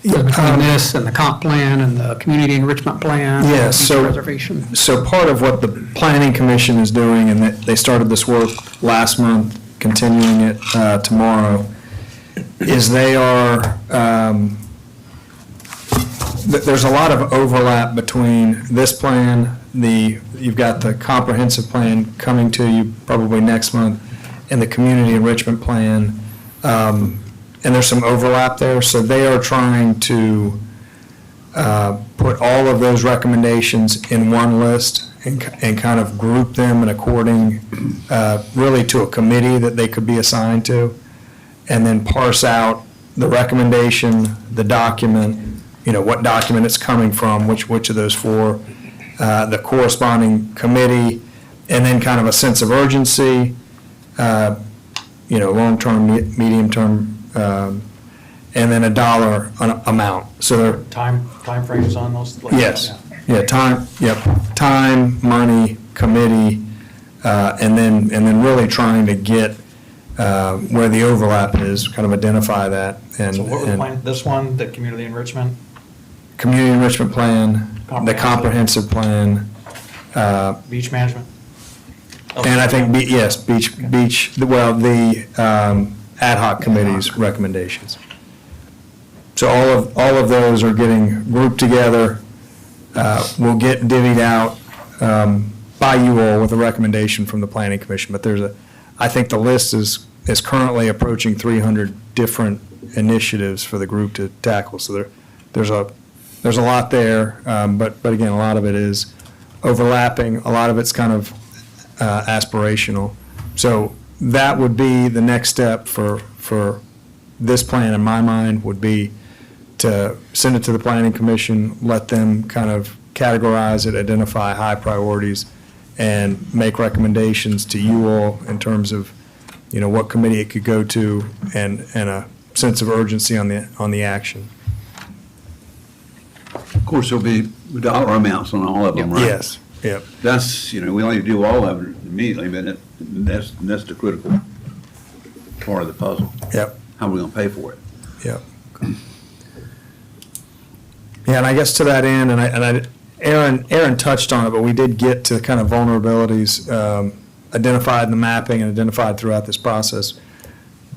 Between this and the comp plan and the community enrichment plan. Yeah, beach so- Reservation. So part of what the Planning Commission is doing, and they started this work last month, continuing it tomorrow, is they are, there's a lot of overlap between this plan, you've got the comprehensive plan coming to you probably next month, and the community enrichment plan. And there's some overlap there, so they are trying to put all of those recommendations in one list and kind of group them and according, really to a committee that they could be assigned to, and then parse out the recommendation, the document, what document it's coming from, which of those 4, the corresponding committee, and then kind of a sense of urgency, long-term, medium-term, and then a dollar amount. So they're, Timeframes on those? yes, yeah, time, money, committee, and then really trying to get where the overlap is, kind of identify that. And So what was the plan, this one, the community enrichment? community enrichment plan, the comprehensive plan, Beach management? and I think, yes, the ad hoc committee's recommendations. So all of those are getting grouped together, will get divvied out by you all with a recommendation from the planning commission. But I think the list is currently approaching 300 different initiatives for the group to tackle. So there's a lot there, but again, a lot of it is overlapping, a lot of it's kind of aspirational. So that would be the next step for this plan, in my mind, would be to send it to the planning commission, let them kind of categorize it, identify high priorities, and make recommendations to you all in terms of, what committee it could go to, and a sense of urgency on the action. Of course, there'll be dollar amounts on all of them, right? Yes, yep. That's, we only do all of it immediately, but that's the critical part of the puzzle. Yep. How are we gonna pay for it? Yep. Yeah, and I guess to that end, Aaron touched on it, but we did get to kind of vulnerabilities identified in the mapping and identified throughout this process.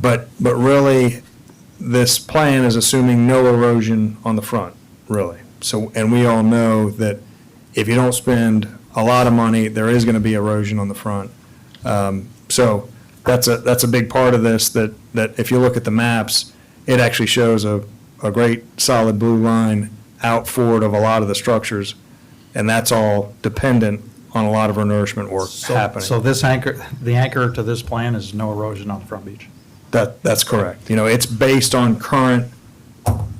But really, this plan is assuming no erosion on the front, really. So, and we all know that if you don't spend a lot of money, there is going to be erosion on the front. So that's a big part of this, that if you look at the maps, it actually shows a great solid blue line out forward of a lot of the structures, and that's all dependent on a lot of renourishment work happening. So the anchor to this plan is no erosion on the front beach? That's correct. It's based on current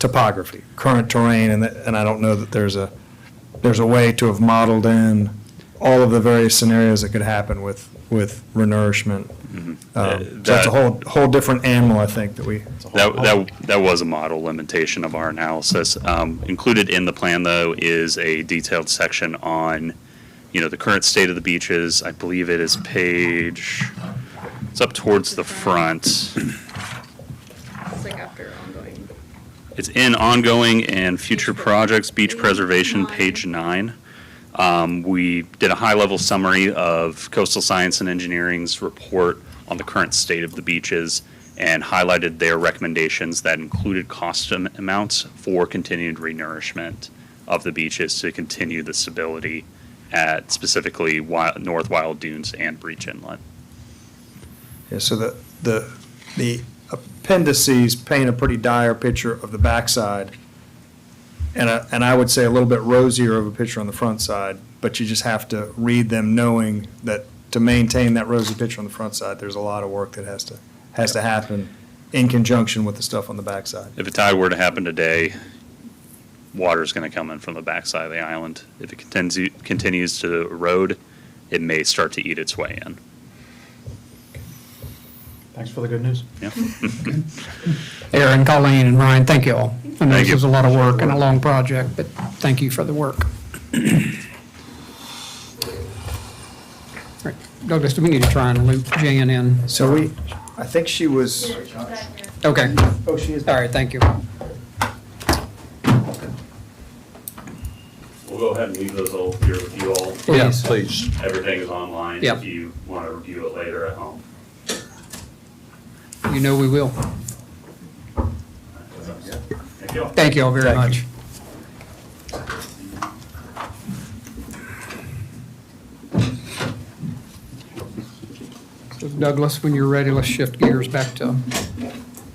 topography, current terrain, and I don't know that there's a way to have modeled in all of the various scenarios that could happen with renourishment. So that's a whole different animal, I think, that we. That was a model limitation of our analysis. Included in the plan, though, is a detailed section on, the current state of the beaches. I believe it is it's up towards the front. It's like after ongoing. It's in ongoing and future projects, beach preservation, page 9. We did a high-level summary of Coastal Science and Engineering's report on the current state of the beaches and highlighted their recommendations that included cost amounts for continued renourishment of the beaches to continue the stability at specifically North Wild Dunes and Breach Inlet. Yeah, so the appendices paint a pretty dire picture of the backside, and I would say a little bit rosier of a picture on the front side, but you just have to read them knowing that to maintain that rosy picture on the front side, there's a lot of work that has to happen in conjunction with the stuff on the backside. If a tide were to happen today, water's going to come in from the backside of the island. If it continues to erode, it may start to eat its way in. Thanks for the good news. Yeah. Aaron, Colleen, and Ryan, thank you all. I know Thank this you. was a lot of work and a long project, but thank you for the work. All right, Douglas, do we need to try and loop Jan in? So I think she was. Okay. Oh, she is. All right, thank you. We'll go ahead and leave those all here with you all. Please. Please. Everything is online Yep. if you want to review it later at home. You know we will. Thank you all. Thank you all very much. So Douglas, when you're ready, let's shift gears back to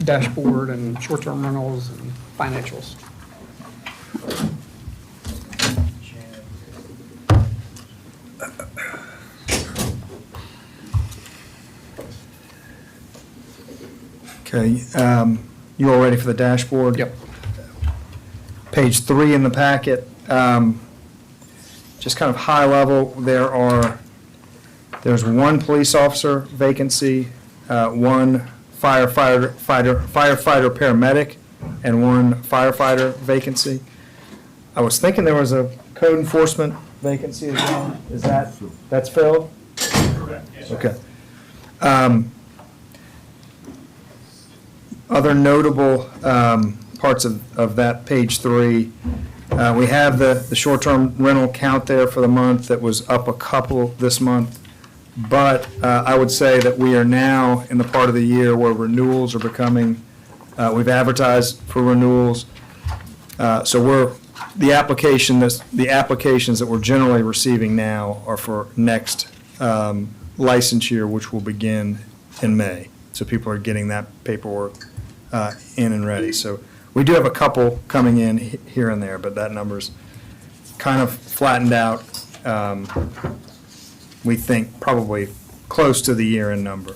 dashboard and short-term rentals and financials. Okay, you all ready for the dashboard? Yep. Page 3 in the packet, just kind of high level, there's one police officer vacancy, one firefighter paramedic, and one firefighter vacancy. I was thinking there was a code enforcement vacancy as well. Is that's filled? Correct, yes. Okay. Other notable parts of that page 3, we have the short-term rental count there for the month that was up a couple this month. But I would say that we are now in the part of the year where renewals are becoming, we've advertised for renewals. So the applications that we're generally receiving now are for next license year, which will begin in May. So people are getting that paperwork in and ready. So we do have a couple coming in here and there, but that number's kind of flattened out. We think probably close to the year-end number.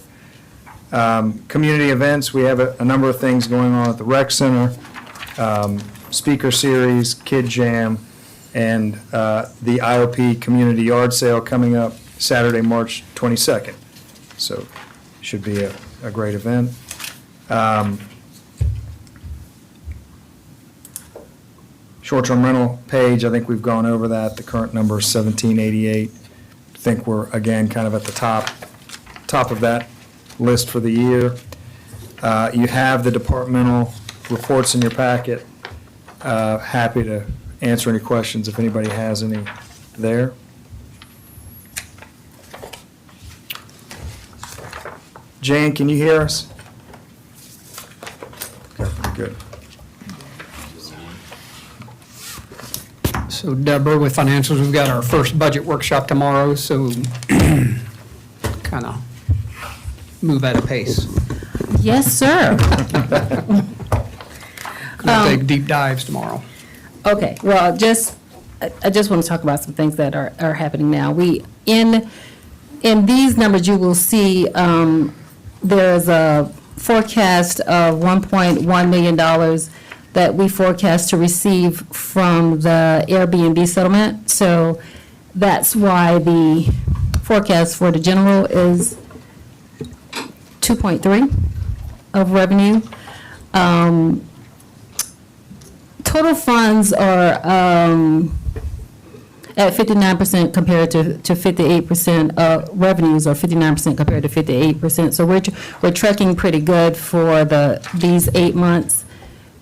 Community events, we have a number of things going on at the rec center, speaker series, kid jam, and the IOP community yard sale coming up Saturday, March 22nd. So should be a great event. Short-term rental page, I think we've gone over that. The current number is 1788. I think we're, again, kind of at the top of that list for the year. You have the departmental reports in your packet. Happy to answer any questions if anybody has any there. Jan, can you hear us? Okay, good. So Deborah, with financials, we've got our first budget workshop tomorrow, so kind of move at a pace. Yes, sir. Gonna take deep dives tomorrow. Okay, well, I just want to talk about some things that are happening now. In these numbers, you will see there's a forecast of $1.1 million that we forecast to receive from the Airbnb settlement. So that's why the forecast for the general is 2.3 of revenue. Total funds are at 59% compared to 58%. Revenues are 59% compared to 58%. So we're tracking pretty good for these 8 months.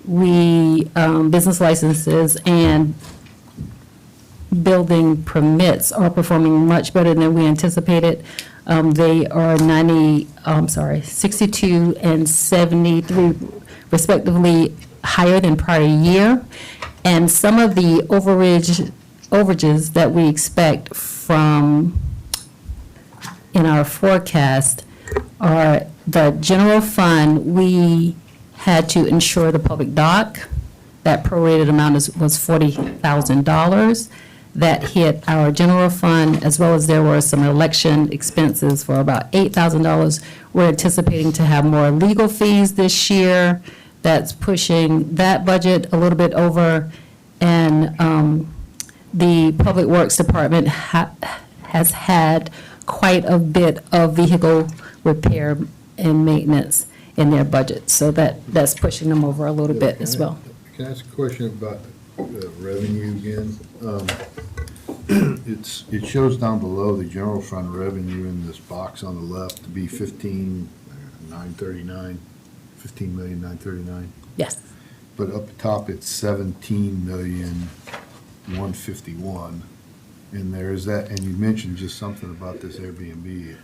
Business licenses and building permits are performing much better than we anticipated. They are 62 and 73 respectively higher than prior year. And some of the overages that we expect from in our forecast are the general fund. We had to insure the public dock. That prorated amount was $40,000. That hit our general fund, as well as there were some election expenses for about $8,000. We're anticipating to have more legal fees this year. That's pushing that budget a little bit over. And the Public Works Department has had quite a bit of vehicle repair and maintenance in their budget. So that's pushing them over a little bit as well. Can I ask a question about revenue again? It shows down below the general fund revenue in this box on the left to be 15,939. Yes. But up top, it's 17,151,000. And there's that, and you mentioned just something about this Airbnb.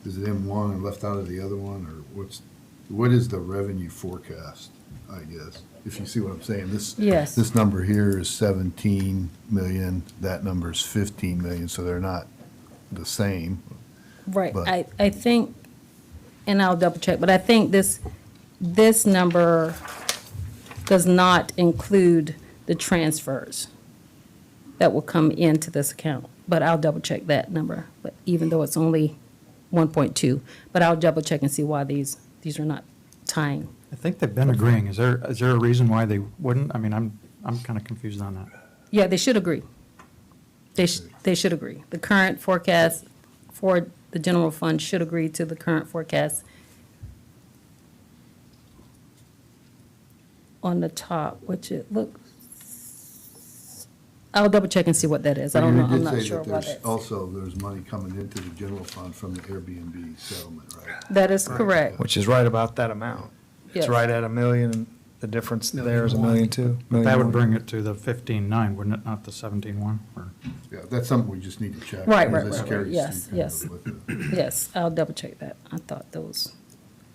Is it in one and left out of the other one, or what is the revenue forecast, I guess? If you see what I'm saying, Yes. this number here is 17 million, that number is 15 million, so they're not the same. Right. But- I think, and I'll double check, but I think this number does not include the transfers that will come into this account. But I'll double check that number, but even though it's only 1.2. But I'll double check and see why these are not tying. I think they've been agreeing. Is there a reason why they wouldn't? I mean, I'm kind of confused on that. Yeah, they should agree. They should agree. The current forecast for the the general fund should agree to the current forecast on the top, which it looks, I'll double check and see what that is. I don't know, I'm not sure what that's. Also, there's money coming into the general fund from the Airbnb settlement, right? That is correct. Which is right about that amount. It's Yes. right at $1 million, the difference there is $1 million too. That would bring it to the 15.9, wouldn't it, not the 17.1? Or- Yeah, that's something we just need to check. Right, because right, this right, carries yes, through kind of with it. Yes, I'll double check that. I thought those,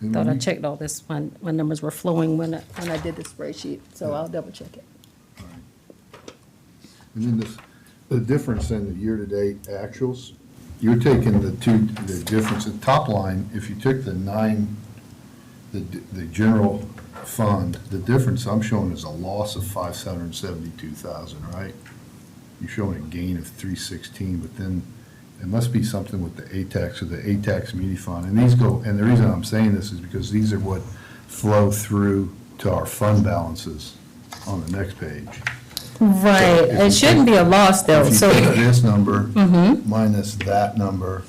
And thought when I you- checked all this, my numbers were flowing when I did the spreadsheet, so I'll double check it. And then the difference in the year-to-date actuals, you're taking the difference, the top line, if you took the general fund, the difference I'm showing is a loss of 572,000, right? You're showing a gain of 316, but then it must be something with the ATAX or the ATAX muni fund. And these go, and the reason I'm saying this is because these are what flow through to our fund balances on the next page. Right, if you it shouldn't be a loss though, If you so, take this number minus that number,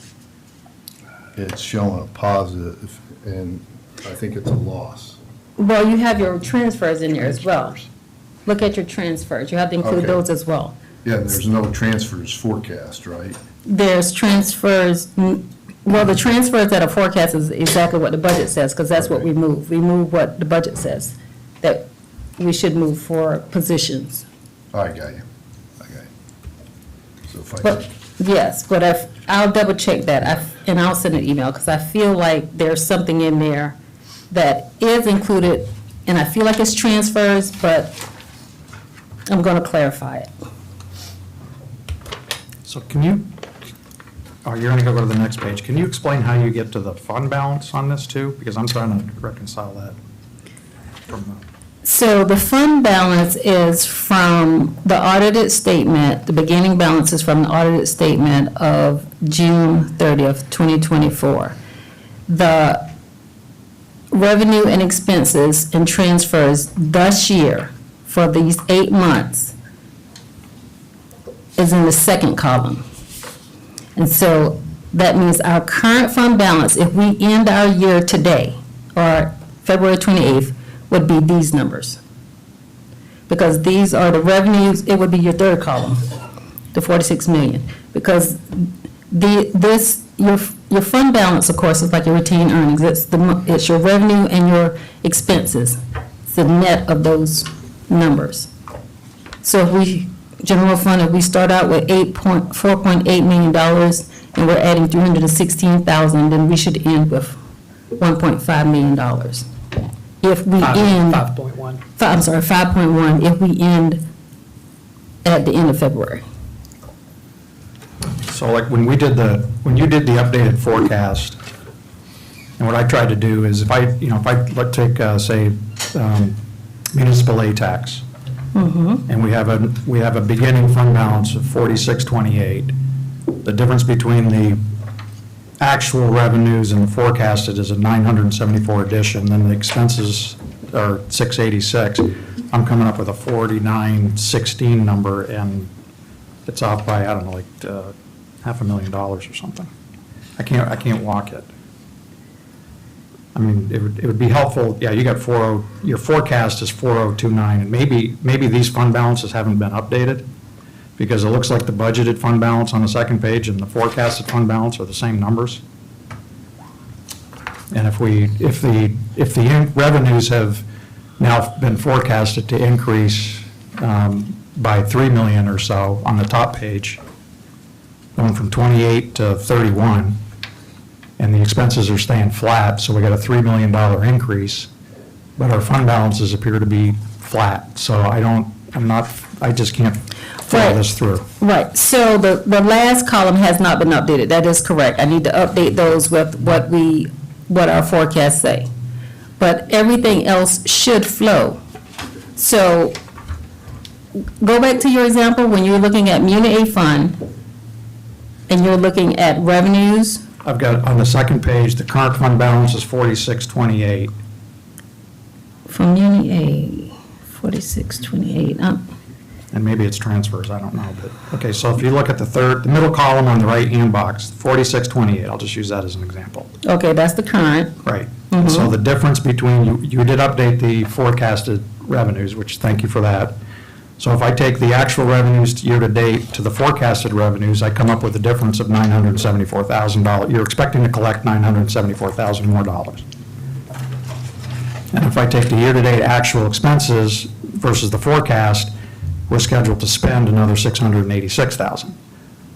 it's showing a positive, and I think it's a loss. well, you have your transfers in there as well. Look at your transfers, you have to include Okay. those as well. Yeah, there's no transfers forecast, right? There's transfers, well, the transfers that are forecast is exactly what the budget says, because that's what we move. We move what the budget says, that we should move for positions. I got you. So if I, But, yes, but I'll double check that, and I'll send an email, because I feel like there's something in there that is included, and I feel like it's transfers, but I'm going to clarify it. So can you, oh, you're going to go to the next page. Can you explain how you get to the fund balance on this too? Because I'm trying to reconcile that from the. So the fund balance is from the audited statement, the beginning balance is from the audited statement of June 30th, 2024. The revenue and expenses and transfers this year for these 8 months is in the second column. And so that means our current fund balance, if we end our year today, or February 28th, would be these numbers. Because these are the revenues, it would be your third column, the 46 million. Because your fund balance, of course, is like your retained earnings. It's your revenue and your expenses. It's the net of those numbers. So if general fund, if we start out with $4.8 million and we're adding 316,000, then we should end with $1.5 million. If we end, 5.1. I'm sorry, 5.1, if we end at the end of February. So like when you did the updated forecast, and what I tried to do is if I take, say, municipal A tax, and we have a beginning fund balance of 4628, the difference between the actual revenues and the forecasted is a 974 addition, then the expenses are 686. I'm coming up with a 4916 number, and it's off by, I don't know, like $500,000 or something. I can't walk it. I mean, it would be helpful, yeah, you got your forecast is 4029, and maybe these fund balances haven't been updated, because it looks like the budgeted fund balance on the second page and the forecasted fund balance are the same numbers. And if the revenues have now been forecasted to increase by 3 million or so on the top page, going from 28 to 31, and the expenses are staying flat, so we got a $3 million increase, but our fund balances appear to be flat, so I just can't follow this through. Right, so the last column has not been updated, that is correct. I need to update those with what our forecasts say. But everything else should flow. So, go back to your example, when you're looking at Muni A fund, and you're looking at revenues, I've got, on the second page, the current fund balance is 4628. from Muni A, 4628, and maybe it's transfers, I don't know, but, okay, so if you look at the middle column on the right-hand box, 4628, I'll just use that as an example. Okay, that's the current. Right. And so the difference between, you did update the forecasted revenues, which, thank you for that. So if I take the actual revenues year-to-date to the forecasted revenues, I come up with a difference of $974,000. You're expecting to collect $974,000 more dollars. And if I take the year-to-date actual expenses versus the forecast, we're scheduled to spend another $686,000.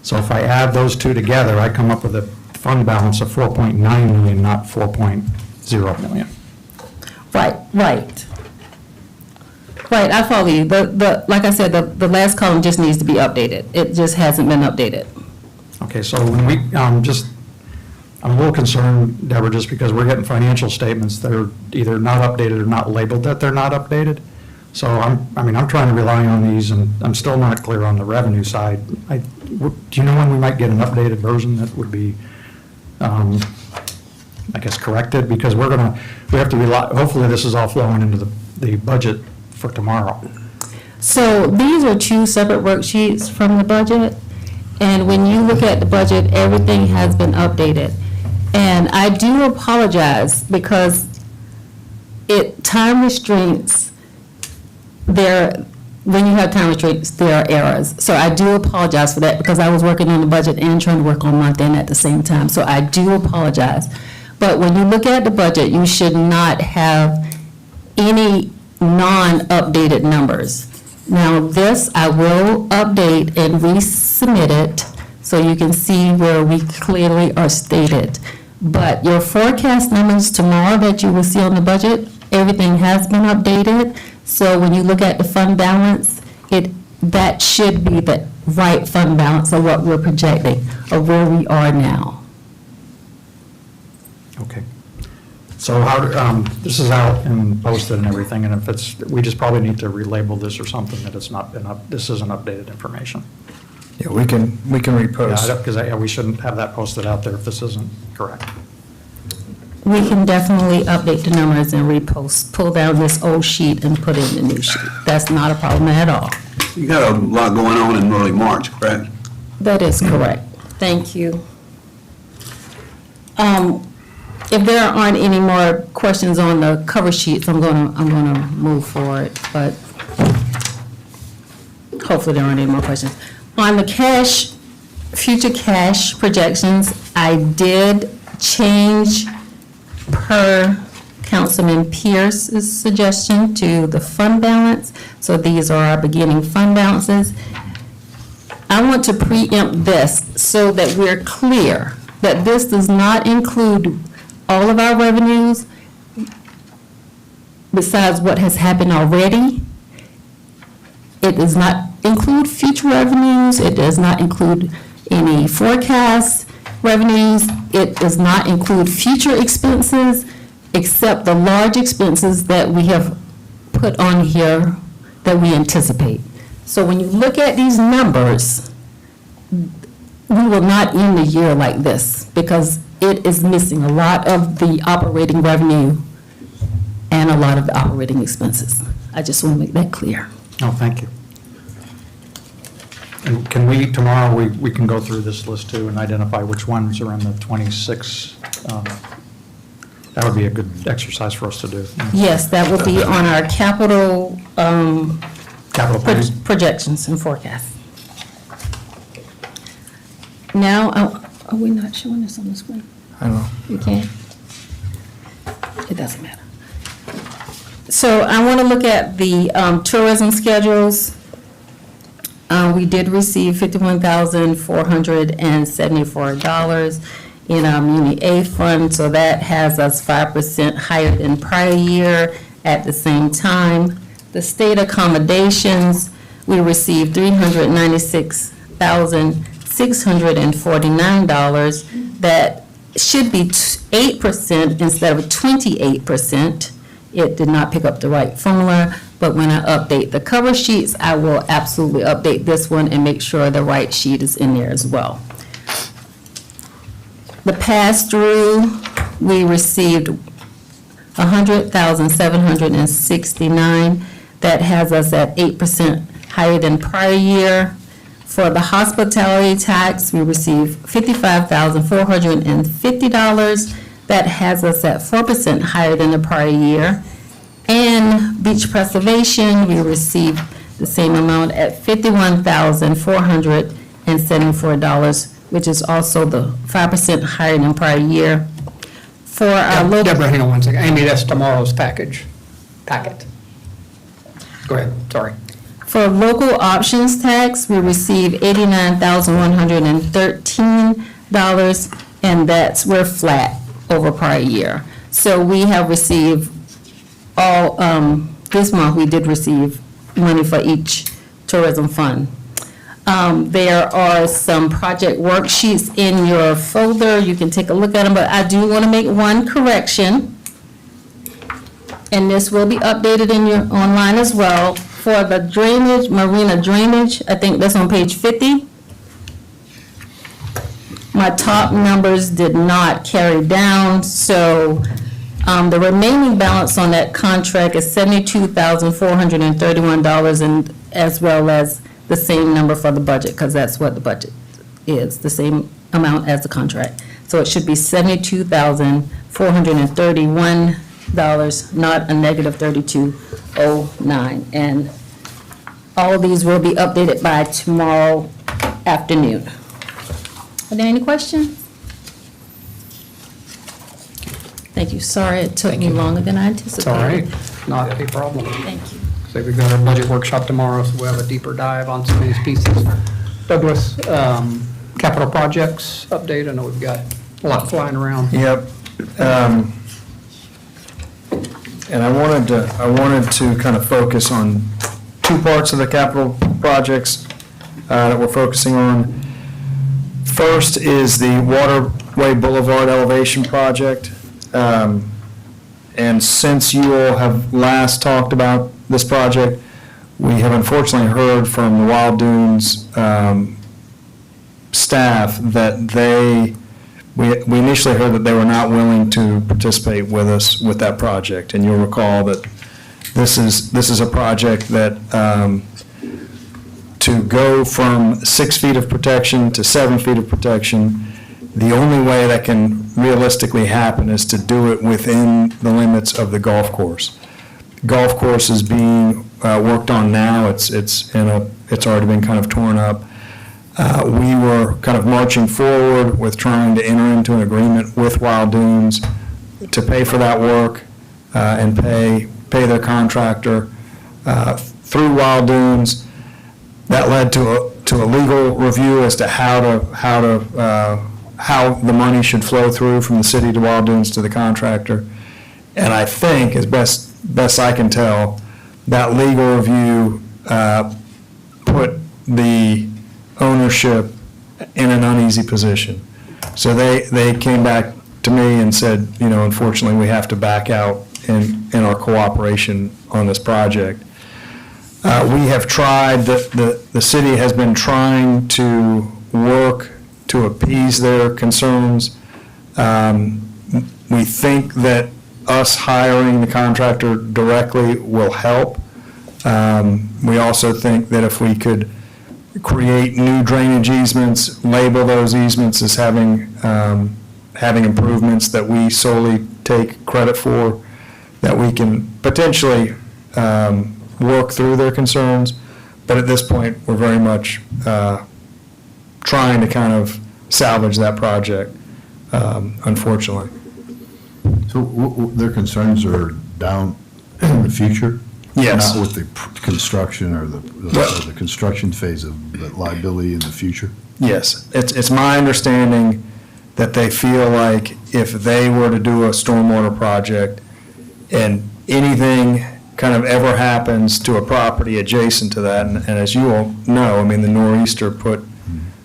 So if I add those two together, I come up with a fund balance of $4.9 million, not $4.0 million. Right. Right, I follow you. Like I said, the last column just needs to be updated. It just hasn't been updated. Okay, so when we, I'm a little concerned, Deborah, just because we're getting financial statements that are either not updated or not labeled that they're not updated. So I'm trying to rely on these, and I'm still not clear on the revenue side. Do you know when we might get an updated version that would be, I guess, corrected? Because we have to rely, hopefully this is all flowing into the budget for tomorrow. So these are two separate worksheets from the budget, and when you look at the budget, everything has been updated. And I do apologize because time restraints, when you have time restraints, there are errors. So I do apologize for that because I was working on the budget and trying to work on month end at the same time. So I do apologize. But when you look at the budget, you should not have any non-updated numbers. Now, this I will update and resubmit it so you can see where we clearly are stated. But your forecast numbers tomorrow that you will see on the budget, everything has been updated. So when you look at the fund balance, that should be the right fund balance of what we're projecting, of where we are now. Okay. So this is out and posted and everything, and if we just probably need to relabel this or something that it's not been this isn't updated information. Yeah, we can repost. Because we shouldn't have that posted out there if this isn't correct. We can definitely update the numbers and repost, pull down this old sheet and put in the new sheet. That's not a problem at all. You got a lot going on in early March, correct? That is correct. Thank you. If there aren't any more questions on the cover sheets, I'm gonna move forward, but hopefully there aren't any more questions. On the future cash projections, I did change per Councilman Pierce's suggestion to the fund balance. So these are our beginning fund balances. I want to preempt this so that we're clear that this does not include all of our revenues besides what has happened already. It does not include future revenues. It does not include any forecast revenues. It does not include future expenses, except the large expenses that we have put on here that we anticipate. So when you look at these numbers, we will not end the year like this because it is missing a lot of the operating revenue and a lot of the operating expenses. I just want to make that clear. Oh, thank you. And can we, tomorrow, we can go through this list too and identify which ones are in the 26, that would be a good exercise for us to do. Yes, that will be on our capital Capital planning. projections and forecasts. Now, are we not showing this on the screen? I don't know. We can? It doesn't matter. So I want to look at the tourism schedules. We did receive $51,474 in our Muni A fund, so that has us 5% higher than prior year at the same time. The state accommodations, we received $396,649. That should be 8% instead of 28%. It did not pick up the right formula, but when I update the cover sheets, I will absolutely update this one and make sure the right sheet is in there as well. The pass-through, we received $100,769. That has us at 8% higher than prior year. For the hospitality tax, we received $55,450. That has us at 4% higher than the prior year. And beach preservation, we received the same amount at $51,474, which is also the 5% higher than prior year. For our local. Deborah, hang on one second. Amy, that's tomorrow's packet. Go ahead, sorry. For local options tax, we receive $89,113, and we're flat over prior year. So we have received this month, we did receive money for each tourism fund. There are some project worksheets in your folder. You can take a look at them, but I do want to make one correction. And this will be updated in your online as well. For the drainage, marina drainage, I think that's on page 50. My top numbers did not carry down, so the remaining balance on that contract is $72,431, and as well as the same number for the budget, because that's what the budget is, the same amount as the contract. So it should be $72,431, not a negative $32,009. And all of these will be updated by tomorrow afternoon. Are there any questions? Thank you. Sorry it took me longer than I anticipated. It's all right, not a problem. Thank you. So we've got our budget workshop tomorrow, so we'll have a deeper dive on some of these pieces. Douglas, capital projects update, I know we've got a lot flying around. Yep. And I wanted to kind of focus on two parts of the capital projects that we're focusing on. First is the Waterway Boulevard elevation project. And since you all have last talked about this project, we have unfortunately heard from the Wild Dunes staff that we initially heard that they were not willing to participate with us with that project. And you'll recall that this is a project that to go from 6 feet of protection to 7 feet of protection, the only way that can realistically happen is to do it within the limits of the golf course. Golf course is being worked on now. It's already been kind of torn up. We were kind of marching forward with trying to enter into an agreement with Wild Dunes to pay for that work and pay their contractor through Wild Dunes. That led to a legal review as to how the money should flow through from the city to Wild Dunes to the contractor. And I think, as best I can tell, that legal review put the ownership in an uneasy position. So they came back to me and said, unfortunately, we have to back out in our cooperation on this project. We have tried, the city has been trying to work to appease their concerns. We think that us hiring the contractor directly will help. We also think that if we could create new drainage easements, label those easements as having improvements that we solely take credit for, that we can potentially work through their concerns. But at this point, we're very much trying to kind of salvage that project, unfortunately. So their concerns are down in the future? Yes. Not with the construction or the construction phase of the liability in the future? Yes. It's my understanding that they feel like if they were to do a stormwater project and anything kind of ever happens to a property adjacent to that, and as you all know, the nor'easter put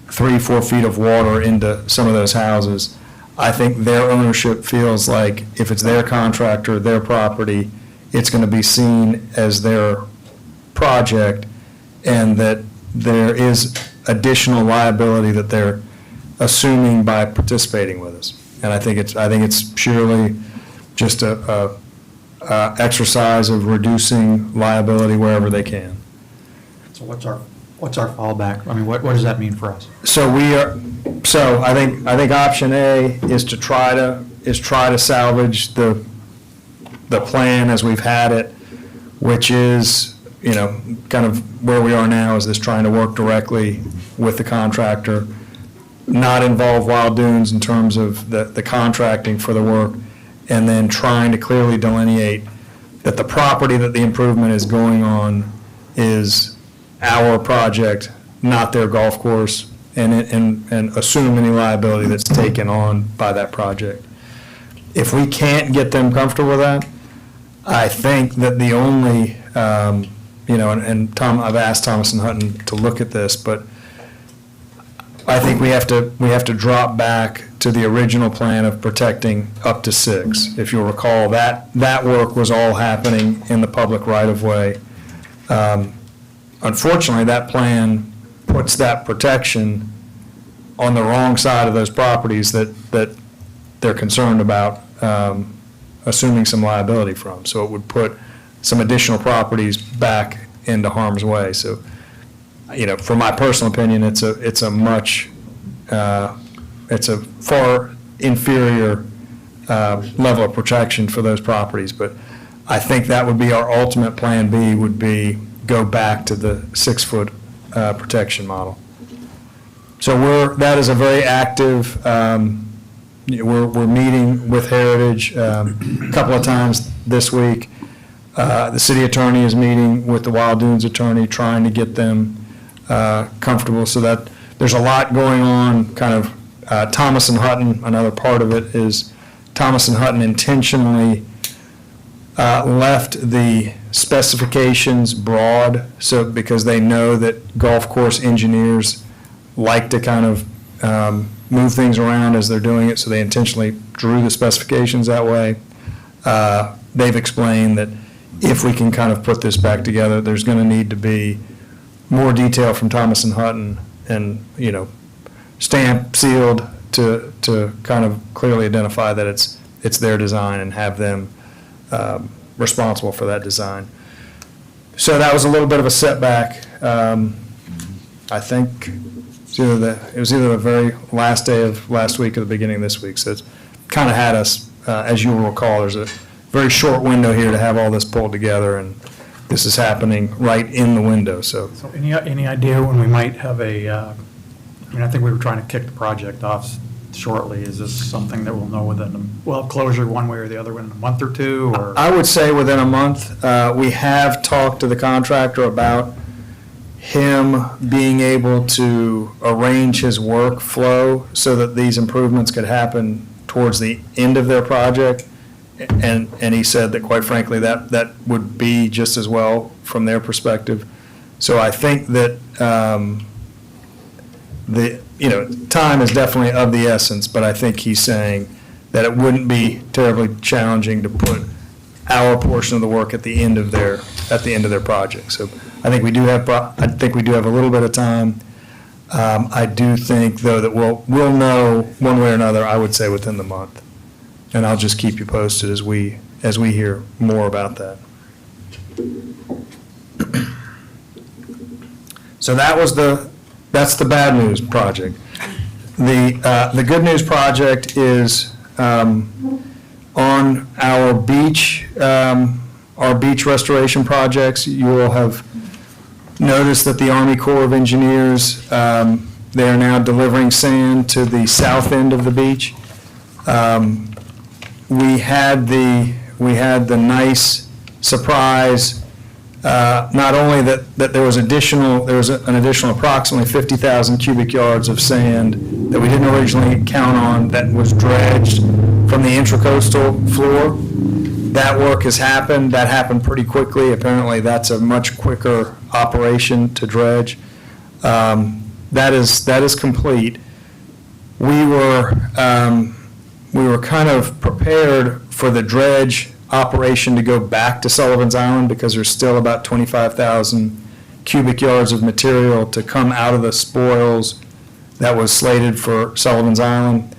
3-4 feet of water into some of those houses. I think their ownership feels like if it's their contractor, their property, it's going to be seen as their project, and that there is additional liability that they're assuming by participating with us. And I think it's purely just a exercise of reducing liability wherever they can. So what's our fallback? I mean, what does that mean for us? So I think option A is to try to salvage the plan as we've had it, which is, kind of where we are now, is this trying to work directly with the contractor, not involve Wild Dunes in terms of the contracting for the work, and then trying to clearly delineate that the property that the improvement is going on is our project, not their golf course, and assume any liability that's taken on by that project. If we can't get them comfortable with that, I think that the only, and Tom, I've asked Thomas and Hutton to look at this, but I think we have to drop back to the original plan of protecting up to 6. If you'll recall, that work was all happening in the public right-of-way. Unfortunately, that plan puts that protection on the wrong side of those properties that they're concerned about assuming some liability from. So it would put some additional properties back into harm's way. So, from my personal opinion, it's a far inferior level of protection for those properties. But I think that would be our ultimate plan B, would be go back to the 6-foot protection model. So that is a very active, we're meeting with Heritage a couple of times this week. The city attorney is meeting with the Wild Dunes attorney, trying to get them comfortable, so that there's a lot going on. Kind of Thomas and Hutton, another part of it is Thomas and Hutton intentionally left the specifications broad, so because they know that golf course engineers like to kind of move things around as they're doing it, so they intentionally drew the specifications that way. They've explained that if we can kind of put this back together, there's going to need to be more detail from Thomas and Hutton, and stamp, sealed, to kind of clearly identify that it's their design and have them responsible for that design. So that was a little bit of a setback. I think it was either the very last day of last week or the beginning of this week. So it's kind of had us, as you will recall, there's a very short window here to have all this pulled together, and this is happening right in the window, so. So any idea when we might have I think we were trying to kick the project off shortly. Is this something that we'll know closure one way or the other in a month or two, or? I would say within a month. We have talked to the contractor about him being able to arrange his workflow so that these improvements could happen towards the end of their project. And he said that, quite frankly, that would be just as well from their perspective. So I think that time is definitely of the essence, but I think he's saying that it wouldn't be terribly challenging to put our portion of the work at the end of their project. So I think we do have a little bit of time. I do think, though, that we'll know one way or another, I would say, within the month. And I'll just keep you posted as we hear more about that. So that's the bad news project. The good news project is on our beach restoration projects. You will have noticed that the Army Corps of Engineers, they are now delivering sand to the south end of the beach. We had the nice surprise, not only that there was an additional approximately 50,000 cubic yards of sand that we didn't originally count on that was dredged from the intracoastal floor. That work has happened. That happened pretty quickly. Apparently, that's a much quicker operation to dredge. That is complete. We were kind of prepared for the dredge operation to go back to Sullivan's Island because there's still about 25,000 cubic yards of material to come out of the spoils that was slated for Sullivan's Island.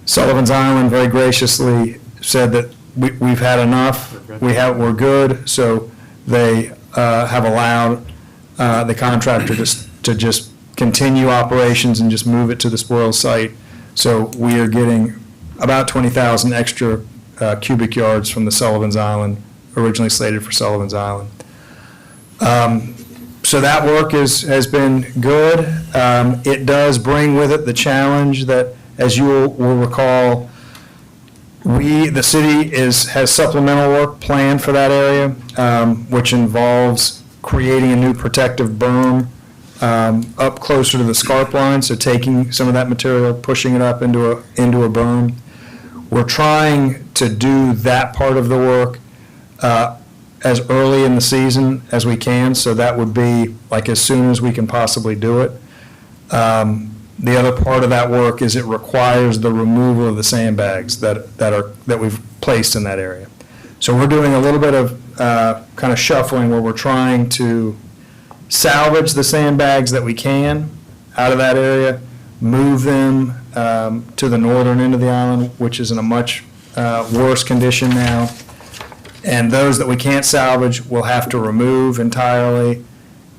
Sullivan's Island very graciously said that we've had enough, we're good, so they have allowed the contractor to just continue operations and just move it to the spoils site. So we are getting about 20,000 extra cubic yards from the Sullivan's Island, originally slated for Sullivan's Island. So that work has been good. It does bring with it the challenge that, as you will recall, the city has supplemental work planned for that area, which involves creating a new protective berm up closer to the scarp line, so taking some of that material, pushing it up into a berm. We're trying to do that part of the work as early in the season as we can, so that would be like as soon as we can possibly do it. The other part of that work is it requires the removal of the sandbags that we've placed in that area. So we're doing a little bit of kind of shuffling where we're trying to salvage the sandbags that we can out of that area, move them to the northern end of the island, which is in a much worse condition now. And those that we can't salvage, we'll have to remove entirely.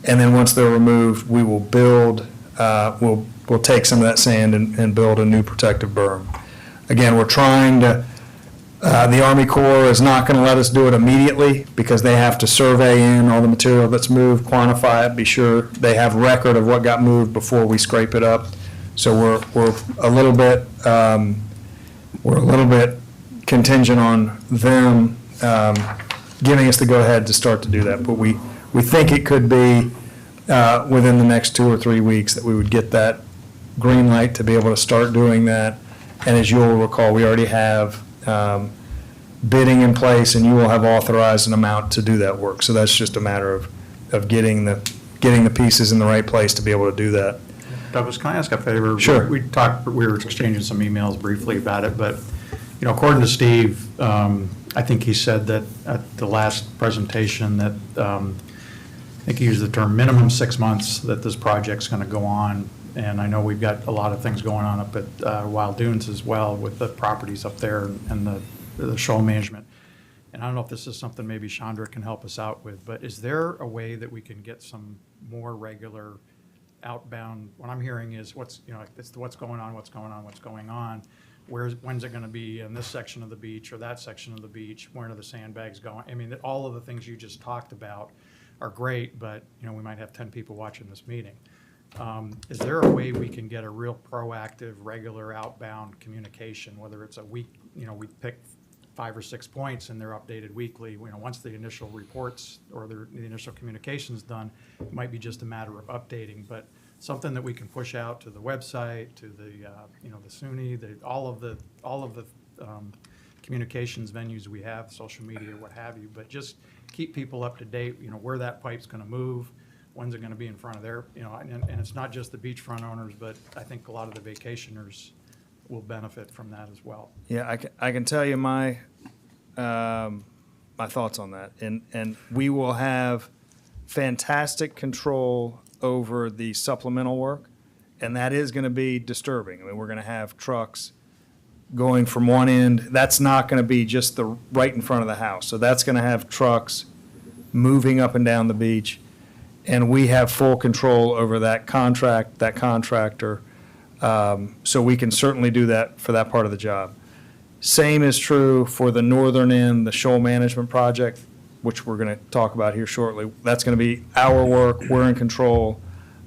And then once they're removed, we will build, we'll take some of that sand and build a new protective berm. Again, we're trying to, the Army Corps is not going to let us do it immediately because they have to survey in all the material that's moved, quantify it, be sure they have record of what got moved before we scrape it up. So we're a little bit contingent on them giving us the go-ahead to start to do that. But we think it could be within the next 2 or 3 weeks that we would get that green light to be able to start doing that. And as you'll recall, we already have bidding in place, and you will have authorized an amount to do that work. So that's just a matter of getting the pieces in the right place to be able to do that. Douglas, can I ask a favor? Sure. We were exchanging some emails briefly about it, but, according to Steve, I think he said that at the last presentation that, I think he used the term minimum 6 months that this project's going to go on. And I know we've got a lot of things going on up at Wild Dunes as well with the properties up there and the shoal management. And I don't know if this is something maybe Chandra can help us out with, but is there a way that we can get some more regular outbound? What I'm hearing is what's going on. When's it going to be in this section of the beach or that section of the beach? Where are the sandbags going? I mean, all of the things you just talked about are great, but, we might have 10 people watching this meeting. Is there a way we can get a real proactive, regular outbound communication, whether it's a week, we pick 5 or 6 points and they're updated weekly. Once the initial reports or the initial communication's done, it might be just a matter of updating, but something that we can push out to the website, to the, the SUNY, all of the communications venues we have, social media, what have you, but just keep people up to date, where that pipe's going to move, when's it going to be in front of their, and it's not just the beachfront owners, but I think a lot of the vacationers will benefit from that as well. Yeah, I can tell you my thoughts on that. And we will have fantastic control over the supplemental work, and that is going to be disturbing. I mean, we're going to have trucks going from one end. That's not going to be just the right in front of the house. So that's going to have trucks moving up and down the beach, and we have full control over that contractor. So we can certainly do that for that part of the job. Same is true for the northern end, the shoal management project, which we're going to talk about here shortly. That's going to be our work. We're in control.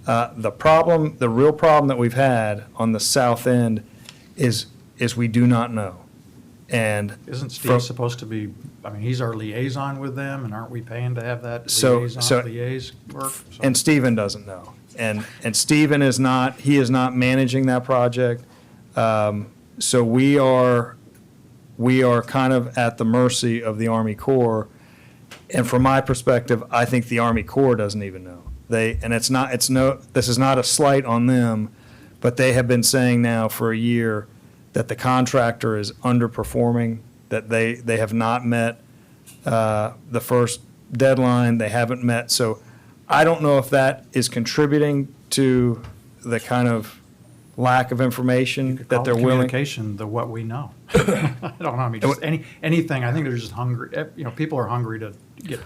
The real problem that we've had on the south end is we do not know. And Isn't Steve supposed to be, he's our liaison with them, and aren't we paying to have that liaison work? So- And Stephen doesn't know. And Stephen is not managing that project. So we are kind of at the mercy of the Army Corps. And from my perspective, I think the Army Corps doesn't even know. This is not a slight on them, but they have been saying now for a year that the contractor is underperforming, that they have not met the first deadline, they haven't met. So I don't know if that is contributing to the kind of lack of information that they're willing. Communication, what we know. I don't know, just anything, I think they're just hungry, people are hungry to get,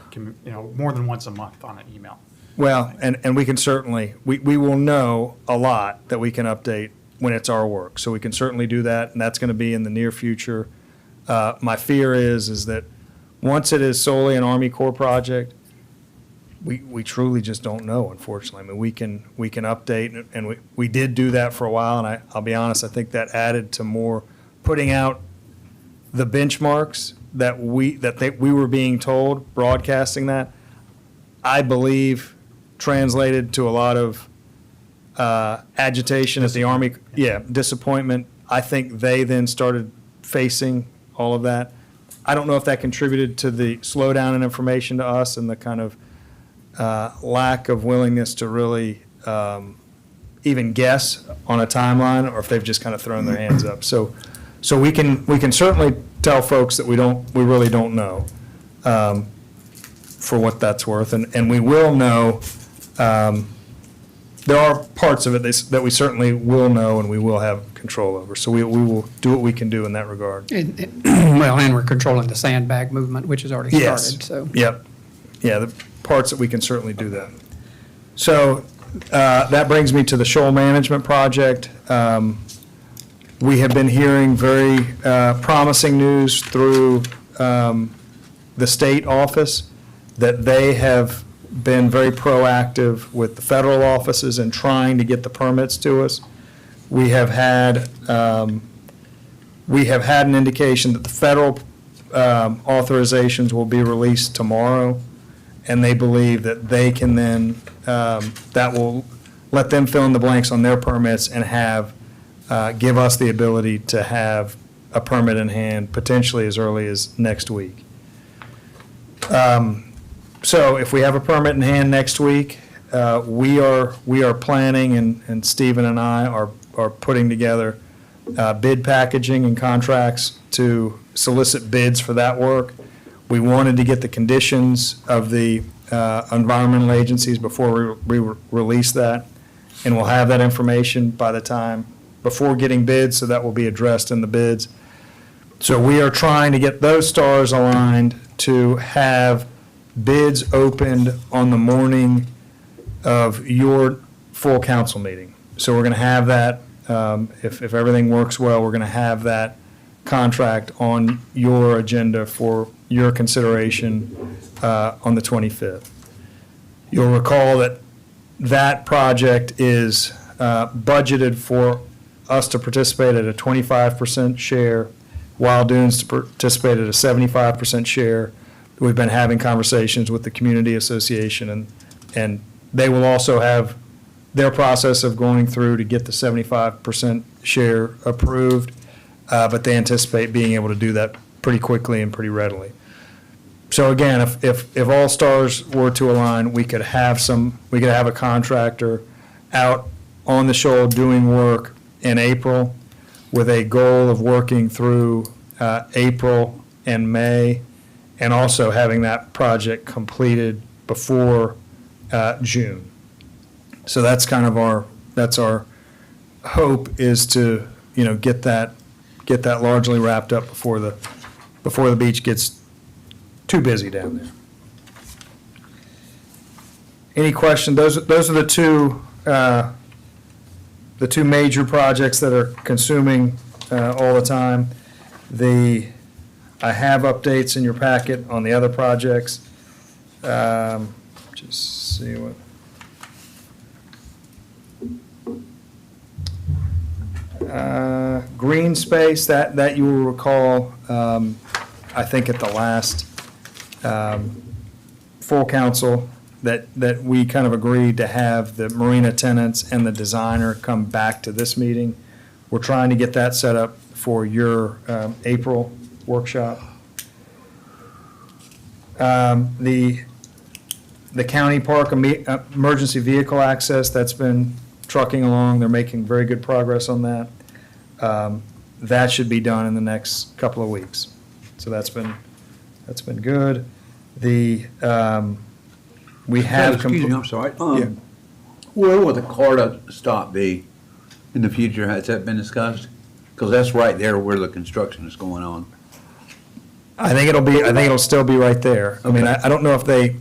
more than once a month on an email. Well, and we can certainly, we will know a lot that we can update when it's our work. So we can certainly do that, and that's going to be in the near future. My fear is that once it is solely an Army Corps project, we truly just don't know, unfortunately. I mean, we can update, and we did do that for a while, and I'll be honest, I think that added to more putting out the benchmarks that we were being told, broadcasting that, I believe translated to a lot of agitation at the Army, disappointment. I think they then started facing all of that. I don't know if that contributed to the slowdown in information to us and the kind of lack of willingness to really even guess on a timeline, or if they've just kind of thrown their hands up. So we can certainly tell folks that we really don't know, for what that's worth, and we will know. There are parts of it that we certainly will know and we will have control over. So we will do what we can do in that regard. Well, and we're controlling the sandbag movement, which has already Yes. started, so. Yep. Yeah, the parts that we can certainly do that. So that brings me to the shoal management project. We have been hearing very promising news through the state office that they have been very proactive with the federal offices in trying to get the permits to us. We have had an indication that the federal authorizations will be released tomorrow, and they believe that they can then, that will let them fill in the blanks on their permits and give us the ability to have a permit in hand potentially as early as next week. So if we have a permit in hand next week, we are planning, and Stephen and I are putting together bid packaging and contracts to solicit bids for that work. We wanted to get the conditions of the environmental agencies before we release that, and we'll have that information by the time, before getting bids, so that will be addressed in the bids. So we are trying to get those stars aligned to have bids opened on the morning of your full council meeting. So we're going to have that, if everything works well, we're going to have that contract on your agenda for your consideration on the 25th. You'll recall that that project is budgeted for us to participate at a 25% share, Wild Dunes to participate at a 75% share. We've been having conversations with the community association, and they will also have their process of going through to get the 75% share approved, but they anticipate being able to do that pretty quickly and pretty readily. So again, if all stars were to align, we could have a contractor out on the shoal doing work in April with a goal of working through April and May, and also having that project completed before June. So that's kind of our hope, is to, get that largely wrapped up before the beach gets too busy down there. Any question? Those are the two major projects that are consuming all the time. I have updates in your packet on the other projects. Just see what. Green space, that you will recall, I think at the last full council, that we kind of agreed to have the marina tenants and the designer come back to this meeting. We're trying to get that set up for your April workshop. The county park emergency vehicle access, that's been trucking along. They're making very good progress on that. That should be done in the next couple of weeks. So that's been good. We have. Excuse me, I'm sorry. Yeah. Where will the Carter stop be in the future? Has that been discussed? Because that's right there where the construction is going on. I think it'll still be right there. I mean, I don't know if they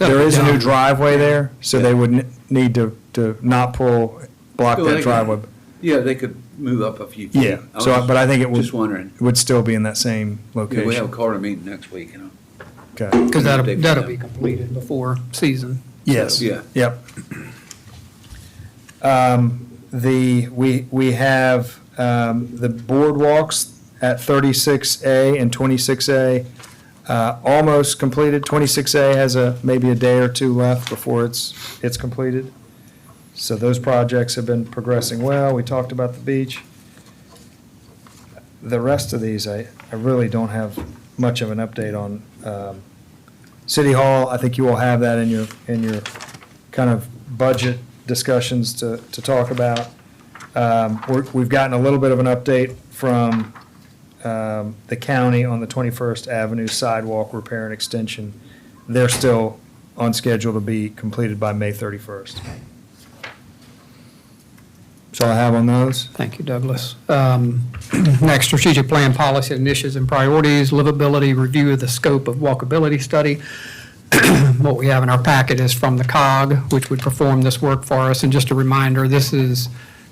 there is a new done. driveway there, so they would need to not block Well, that they driveway. Yeah, they could move up a few feet. Yeah, so, but I think it Just wondering. would still be in that same Yeah, we have a location. Carter meeting next week, you know. Okay. Because that'll They- be completed before season. Yes. Yeah. Yep. We have the boardwalks at 36A and 26A almost completed. 26A has maybe a day or two left before it's completed. So those projects have been progressing well. We talked about the beach. The rest of these, I really don't have much of an update on. City Hall, I think you will have that in your kind of budget discussions to talk about. We've gotten a little bit of an update from the county on the 21st Avenue sidewalk repair and extension. They're still on schedule to be completed by May 31st. That's all I have on those. Thank you, Douglas. Next, strategic plan, policy initiatives and priorities, livability, review of the scope of walkability study. What we have in our packet is from the COG, which would perform this work for us. And just a reminder, this is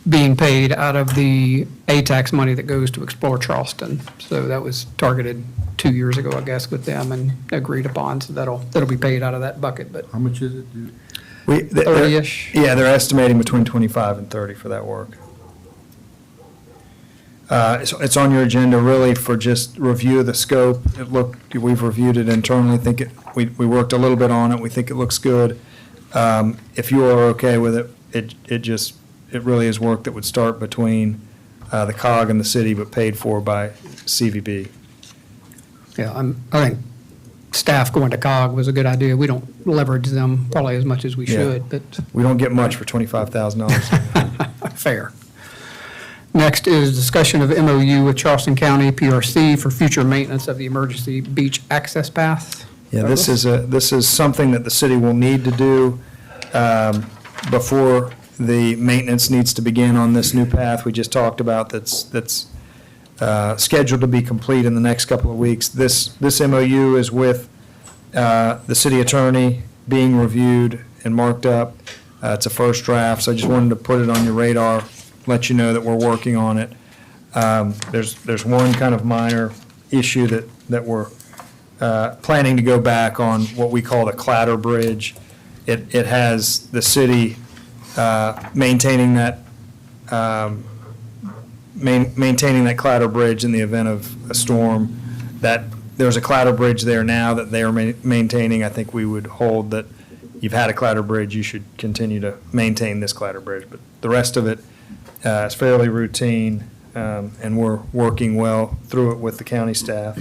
being paid out of the ATAX money that goes to Explore Charleston. So that was targeted 2 years ago, I guess, with them and agreed upon. So that'll be paid out of that bucket, but How much is it, dude? 30-ish. Yeah, they're estimating between 25 and 30 for that work. It's on your agenda really for just review of the scope. We've reviewed it internally, we worked a little bit on it, we think it looks good. If you are okay with it, it really is work that would start between the COG and the city, but paid for by CVB. Yeah, I think staff going to COG was a good idea. We don't leverage them probably as much as we Yeah. should, but We don't get much for $25,000. fair. Next is discussion of MOU with Charleston County PRC for future maintenance of the emergency beach access path. Yeah, this is something that the city will need to do before the maintenance needs to begin on this new path we just talked about that's scheduled to be complete in the next couple of weeks. This MOU is with the city attorney being reviewed and marked up. It's a first draft, so I just wanted to put it on your radar, let you know that we're working on it. There's one kind of minor issue that we're planning to go back on what we call the Clatter Bridge. It has the city maintaining that Clatter Bridge in the event of a storm. That there's a Clatter Bridge there now that they are maintaining. I think we would hold that you've had a Clatter Bridge, you should continue to maintain this Clatter Bridge. But the rest of it is fairly routine, and we're working well through it with the county staff.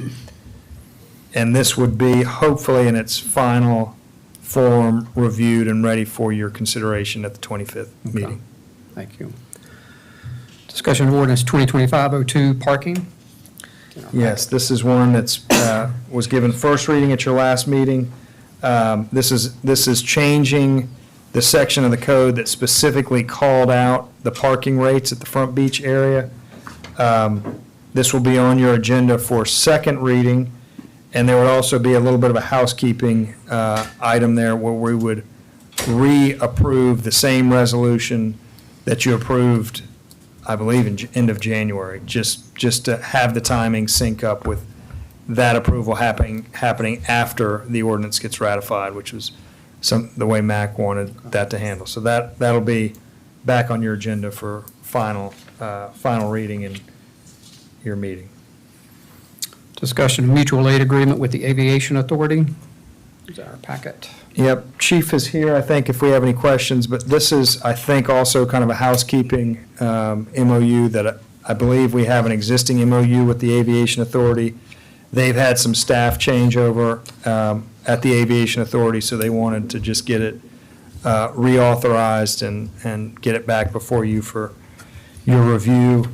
And this would be hopefully in its final form reviewed and ready for your consideration at the 25th meeting. Thank you. Discussion of ordinance 2025-02, parking. Yes, this is one that's, was given first reading at your last meeting. This is changing the section of the code that specifically called out the parking rates at the Front Beach area. This will be on your agenda for second reading, and there would also be a little bit of a housekeeping item there where we would reapprove the same resolution that you approved, I believe, in end of January, just to have the timing sync up with that approval happening after the ordinance gets ratified, which was the way MAC wanted that to handle. So that'll be back on your agenda for final reading in your meeting. Discussion of mutual aid agreement with the Aviation Authority. Is our packet. Yep, Chief is here, I think, if we have any questions, but this is, I think, also kind of a housekeeping MOU that I believe we have an existing MOU with the Aviation Authority. They've had some staff changeover at the Aviation Authority, so they wanted to just get it reauthorized and get it back before you for your review.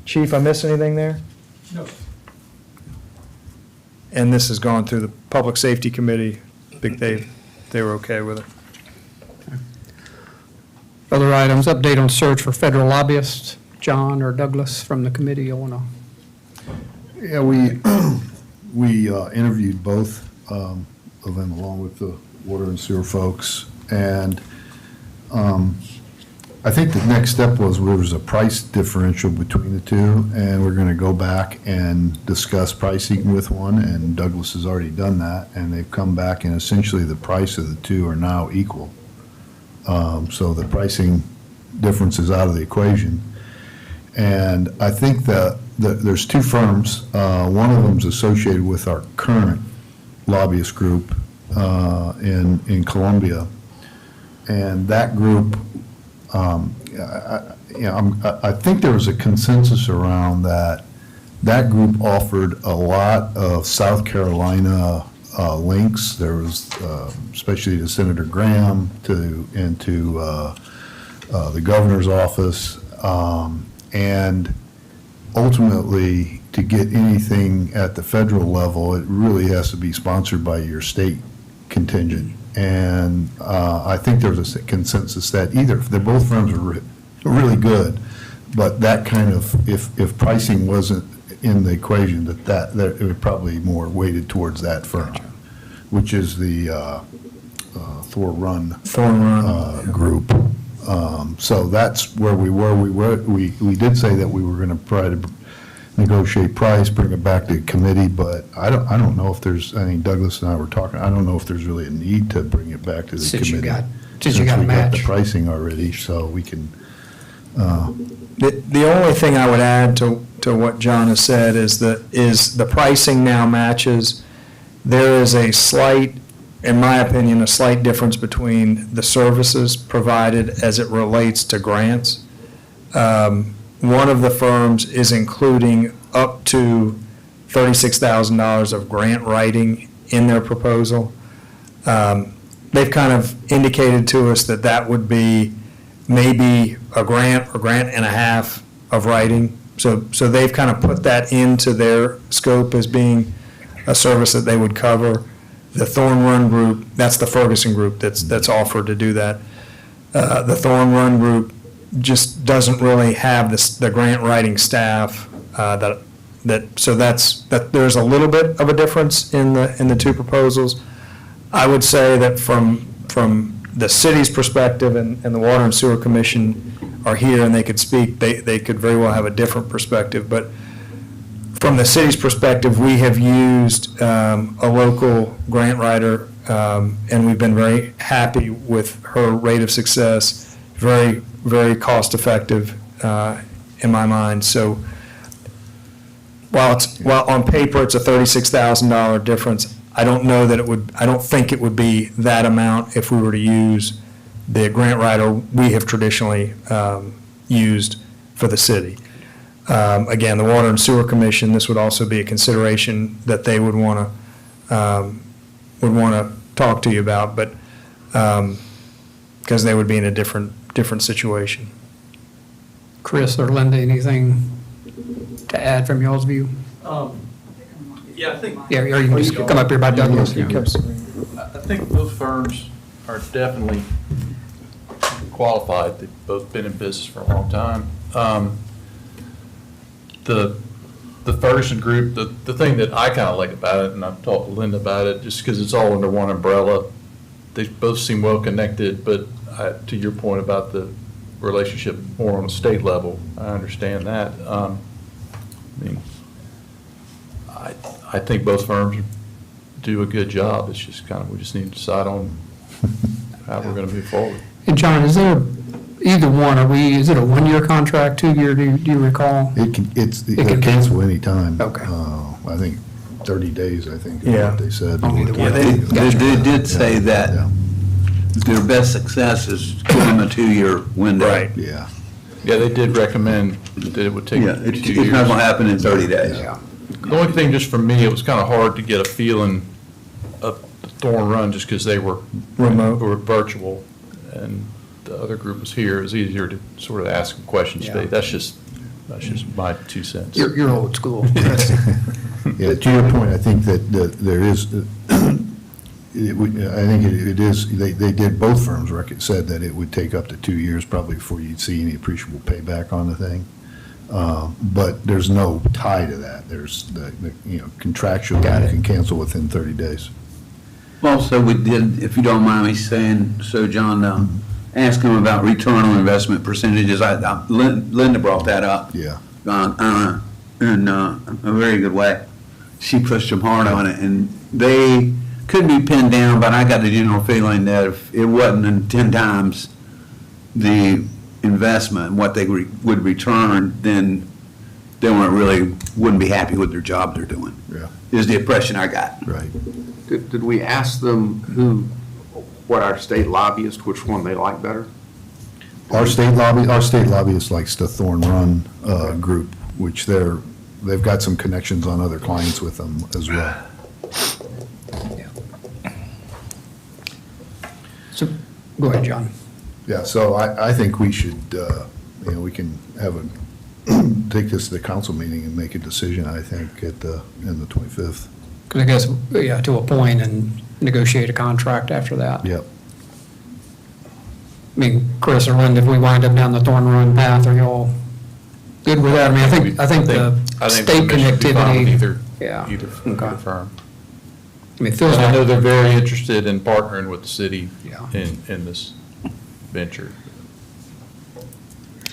Chief, I miss anything there? No. And this has gone through the Public Safety Committee. I think they were okay with it. Other items, update on search for federal lobbyists. John or Douglas from the committee, you want to? Yeah, we interviewed both of them along with the water and sewer folks. And I think the next step was there was a price differential between the two, and we're going to go back and discuss pricing with one, and Douglas has already done that, and they've come back, and essentially the price of the two are now equal. So the pricing difference is out of the equation. And I think that there's two firms. One of them's associated with our current lobbyist group in Columbia. And that group, I think there was a consensus around that. That group offered a lot of South Carolina links. There was, especially to Senator Graham, and to the governor's office. And ultimately, to get anything at the federal level, it really has to be sponsored by your state contingent. And I think there was a consensus that they're both firms are really good, but that kind of, if pricing wasn't in the equation, that it would probably more weighted towards that firm, which is the Thorn Run group. So that's where we were. We did say that we were going to try to negotiate price, bring it back to committee, but I don't know if there's, I think Douglas and I were talking, I don't know if there's really a need to bring it back to the Since you committee. since you got a we got the match. pricing already, so we can, The only thing I would add to what John has said is the pricing now matches. There is a slight, in my opinion, a slight difference between the services provided as it relates to grants. One of the firms is including up to $36,000 of grant writing in their proposal. They've kind of indicated to us that that would be maybe a grant or grant and a half of writing. So they've kind of put that into their scope as being a service that they would cover. The Thorn Run Group, that's the Ferguson group that's offered to do that. The Thorn Run Group just doesn't really have the grant writing staff so there's a little bit of a difference in the two proposals. I would say that from the city's perspective, and the Water and Sewer Commission are here and they could speak, they could very well have a different perspective, but from the city's perspective, we have used a local grant writer, and we've been very happy with her rate of success, very, very cost-effective in my mind. So while on paper it's a $36,000 difference, I don't think it would be that amount if we were to use the grant writer we have traditionally used for the city. Again, the Water and Sewer Commission, this would also be a consideration that they would want to talk to you about, but because they would be in a different situation. Chris or Linda, anything to add from y'all's view? Yeah, I think, Yeah, or you can just come up here by Douglas. I think both firms are definitely qualified. They've both been in business for a long time. The Ferguson group, the thing that I kind of like about it, and I've talked to Linda about it, just because it's all under one umbrella, they both seem well connected, but to your point about the relationship more on a state level, I understand that. I mean, I think both firms do a good job. It's just kind of, we just need to decide on how we're going to move forward. And John, is there either one, is it a 1-year contract, 2-year, do you recall? it can can cancel anytime. Okay. I think 30 days, I think, is Yeah. what they said. On either Yeah, one. they did say Yeah. that their best success is give them a 2-year window. Right. Yeah. Yeah, they did recommend that it would take Yeah, 2 it's years. not going to happen in 30 days. Yeah. The only thing, just for me, it was kind of hard to get a feeling of the Thorn Run, just because they were Remote. were virtual, and the other group was here. It was easier to sort of ask them questions. Yeah. That's just my 2 cents. You're old school, Chris. Yeah, to your point, I think that there is, I think it is, they did, both firms said that it would take up to 2 years probably before you'd see any appreciable payback on the thing. But there's no tie to that. There's contractual, you can cancel within 30 days. Also, we did, if you don't mind me saying, so John, ask him about return on investment percentages. Linda brought that up. Yeah. In a very good way. She pushed them hard on it, and they could be pinned down, but I got the general feeling that if it wasn't in 10 times the investment and what they would return, then they wouldn't be happy with their job they're doing. Yeah. Is the impression I got. Right. Did we ask them what our state lobbyist, which one they like better? Our state lobbyist likes the Thorn Run group, which they've got some connections on other clients with them as well. So, go ahead, John. Yeah, so I think we should, we can take this to the council meeting and make a decision, I think, in the 25th. Because I guess, yeah, to a point and negotiate a contract after that. Yep. I mean, Chris or Linda, if we wind up down the Thorn Run path, are y'all good with that? I mean, I think the state connectivity. Yeah. Either Okay. firm. I mean, it feels And I know like, they're very interested in partnering with the city Yeah. in this venture.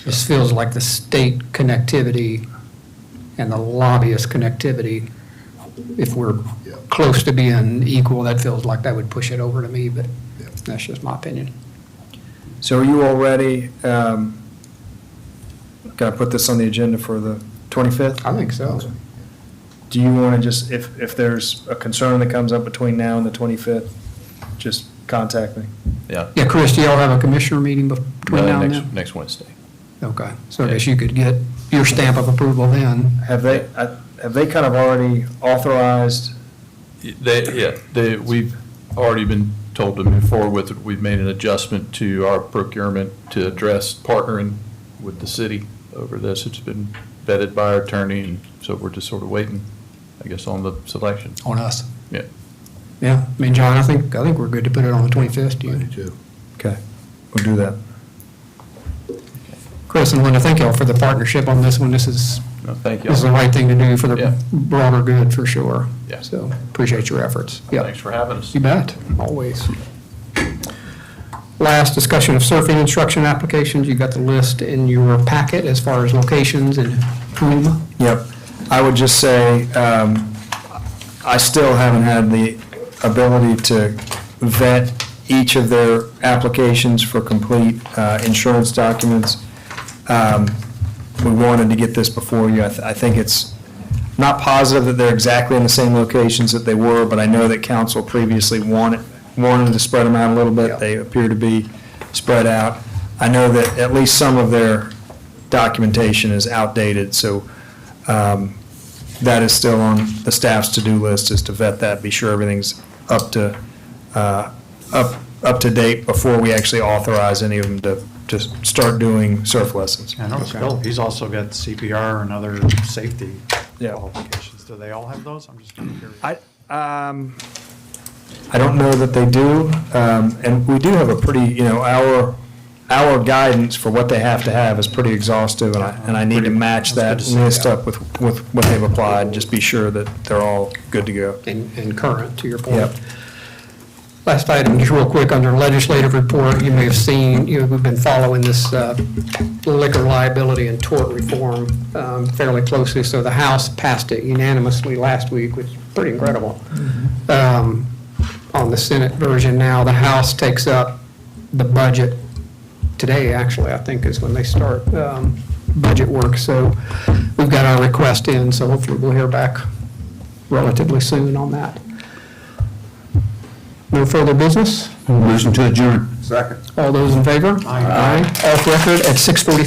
this feels like the state connectivity and the lobbyist connectivity, if we're Yeah. close to being equal, that feels like that would push it over to me, but Yeah. that's just my opinion. So are you all ready? Can I put this on the agenda for the 25th? I think so. Do you want to just, if there's a concern that comes up between now and the 25th, just contact me? Yeah. Yeah, Chris, do y'all have a commissioner meeting between now and then? Next Wednesday. Okay, so I guess you could get your stamp of approval then. Have they kind of already authorized? We've already been told to move forward with it. We've made an adjustment to our procurement to address partnering with the city over this. It's been vetted by our attorney, and so we're just sort of waiting, I guess, on the selection. On us. Yeah. Yeah, I mean, John, I think we're good to put it on the 25th, do I you? do too. Okay, we'll do that. Chris and Linda, thank y'all for the partnership on this one. This is No, thank you. the right thing to do for Yeah. the broader good, for sure. Yeah. So, appreciate your efforts. Yeah. Thanks for having us. You bet, always. Last discussion of surfing instruction applications. You got the list in your packet as far as locations and whom. Yep. I would just say, I still haven't had the ability to vet each of their applications for complete insurance documents. We wanted to get this before you. I think it's not positive that they're exactly in the same locations that they were, but I know that council previously wanted to spread them out a little bit. They appear to be spread out. I know that at least some of their documentation is outdated, so that is still on the staff's to-do list, is to vet that, be sure everything's up to date before we actually authorize any of them to start doing surf lessons. I noticed Philip, he's also got CPR and other safety Yeah. qualifications. Do they all have those? I'm just kind of curious. I don't know that they do, and we do have a pretty, our guidance for what they have to have is pretty exhaustive, and I need to match that That's good to see, list yeah. up with what they've applied, just be sure that they're all good to go. And current, to your point. Yep. Last item, just real quick, under legislative report, you may have seen, we've been following this liquor liability and tort reform fairly closely. So the House passed it unanimously last week, which is pretty incredible. On the Senate version now, the House takes up the budget today, actually, I think is when they start budget work. So we've got our request in, so hopefully we'll hear back relatively soon on that. No further business? Motion to adjourn. Second. All those in favor? Aye. Off record at 6:44.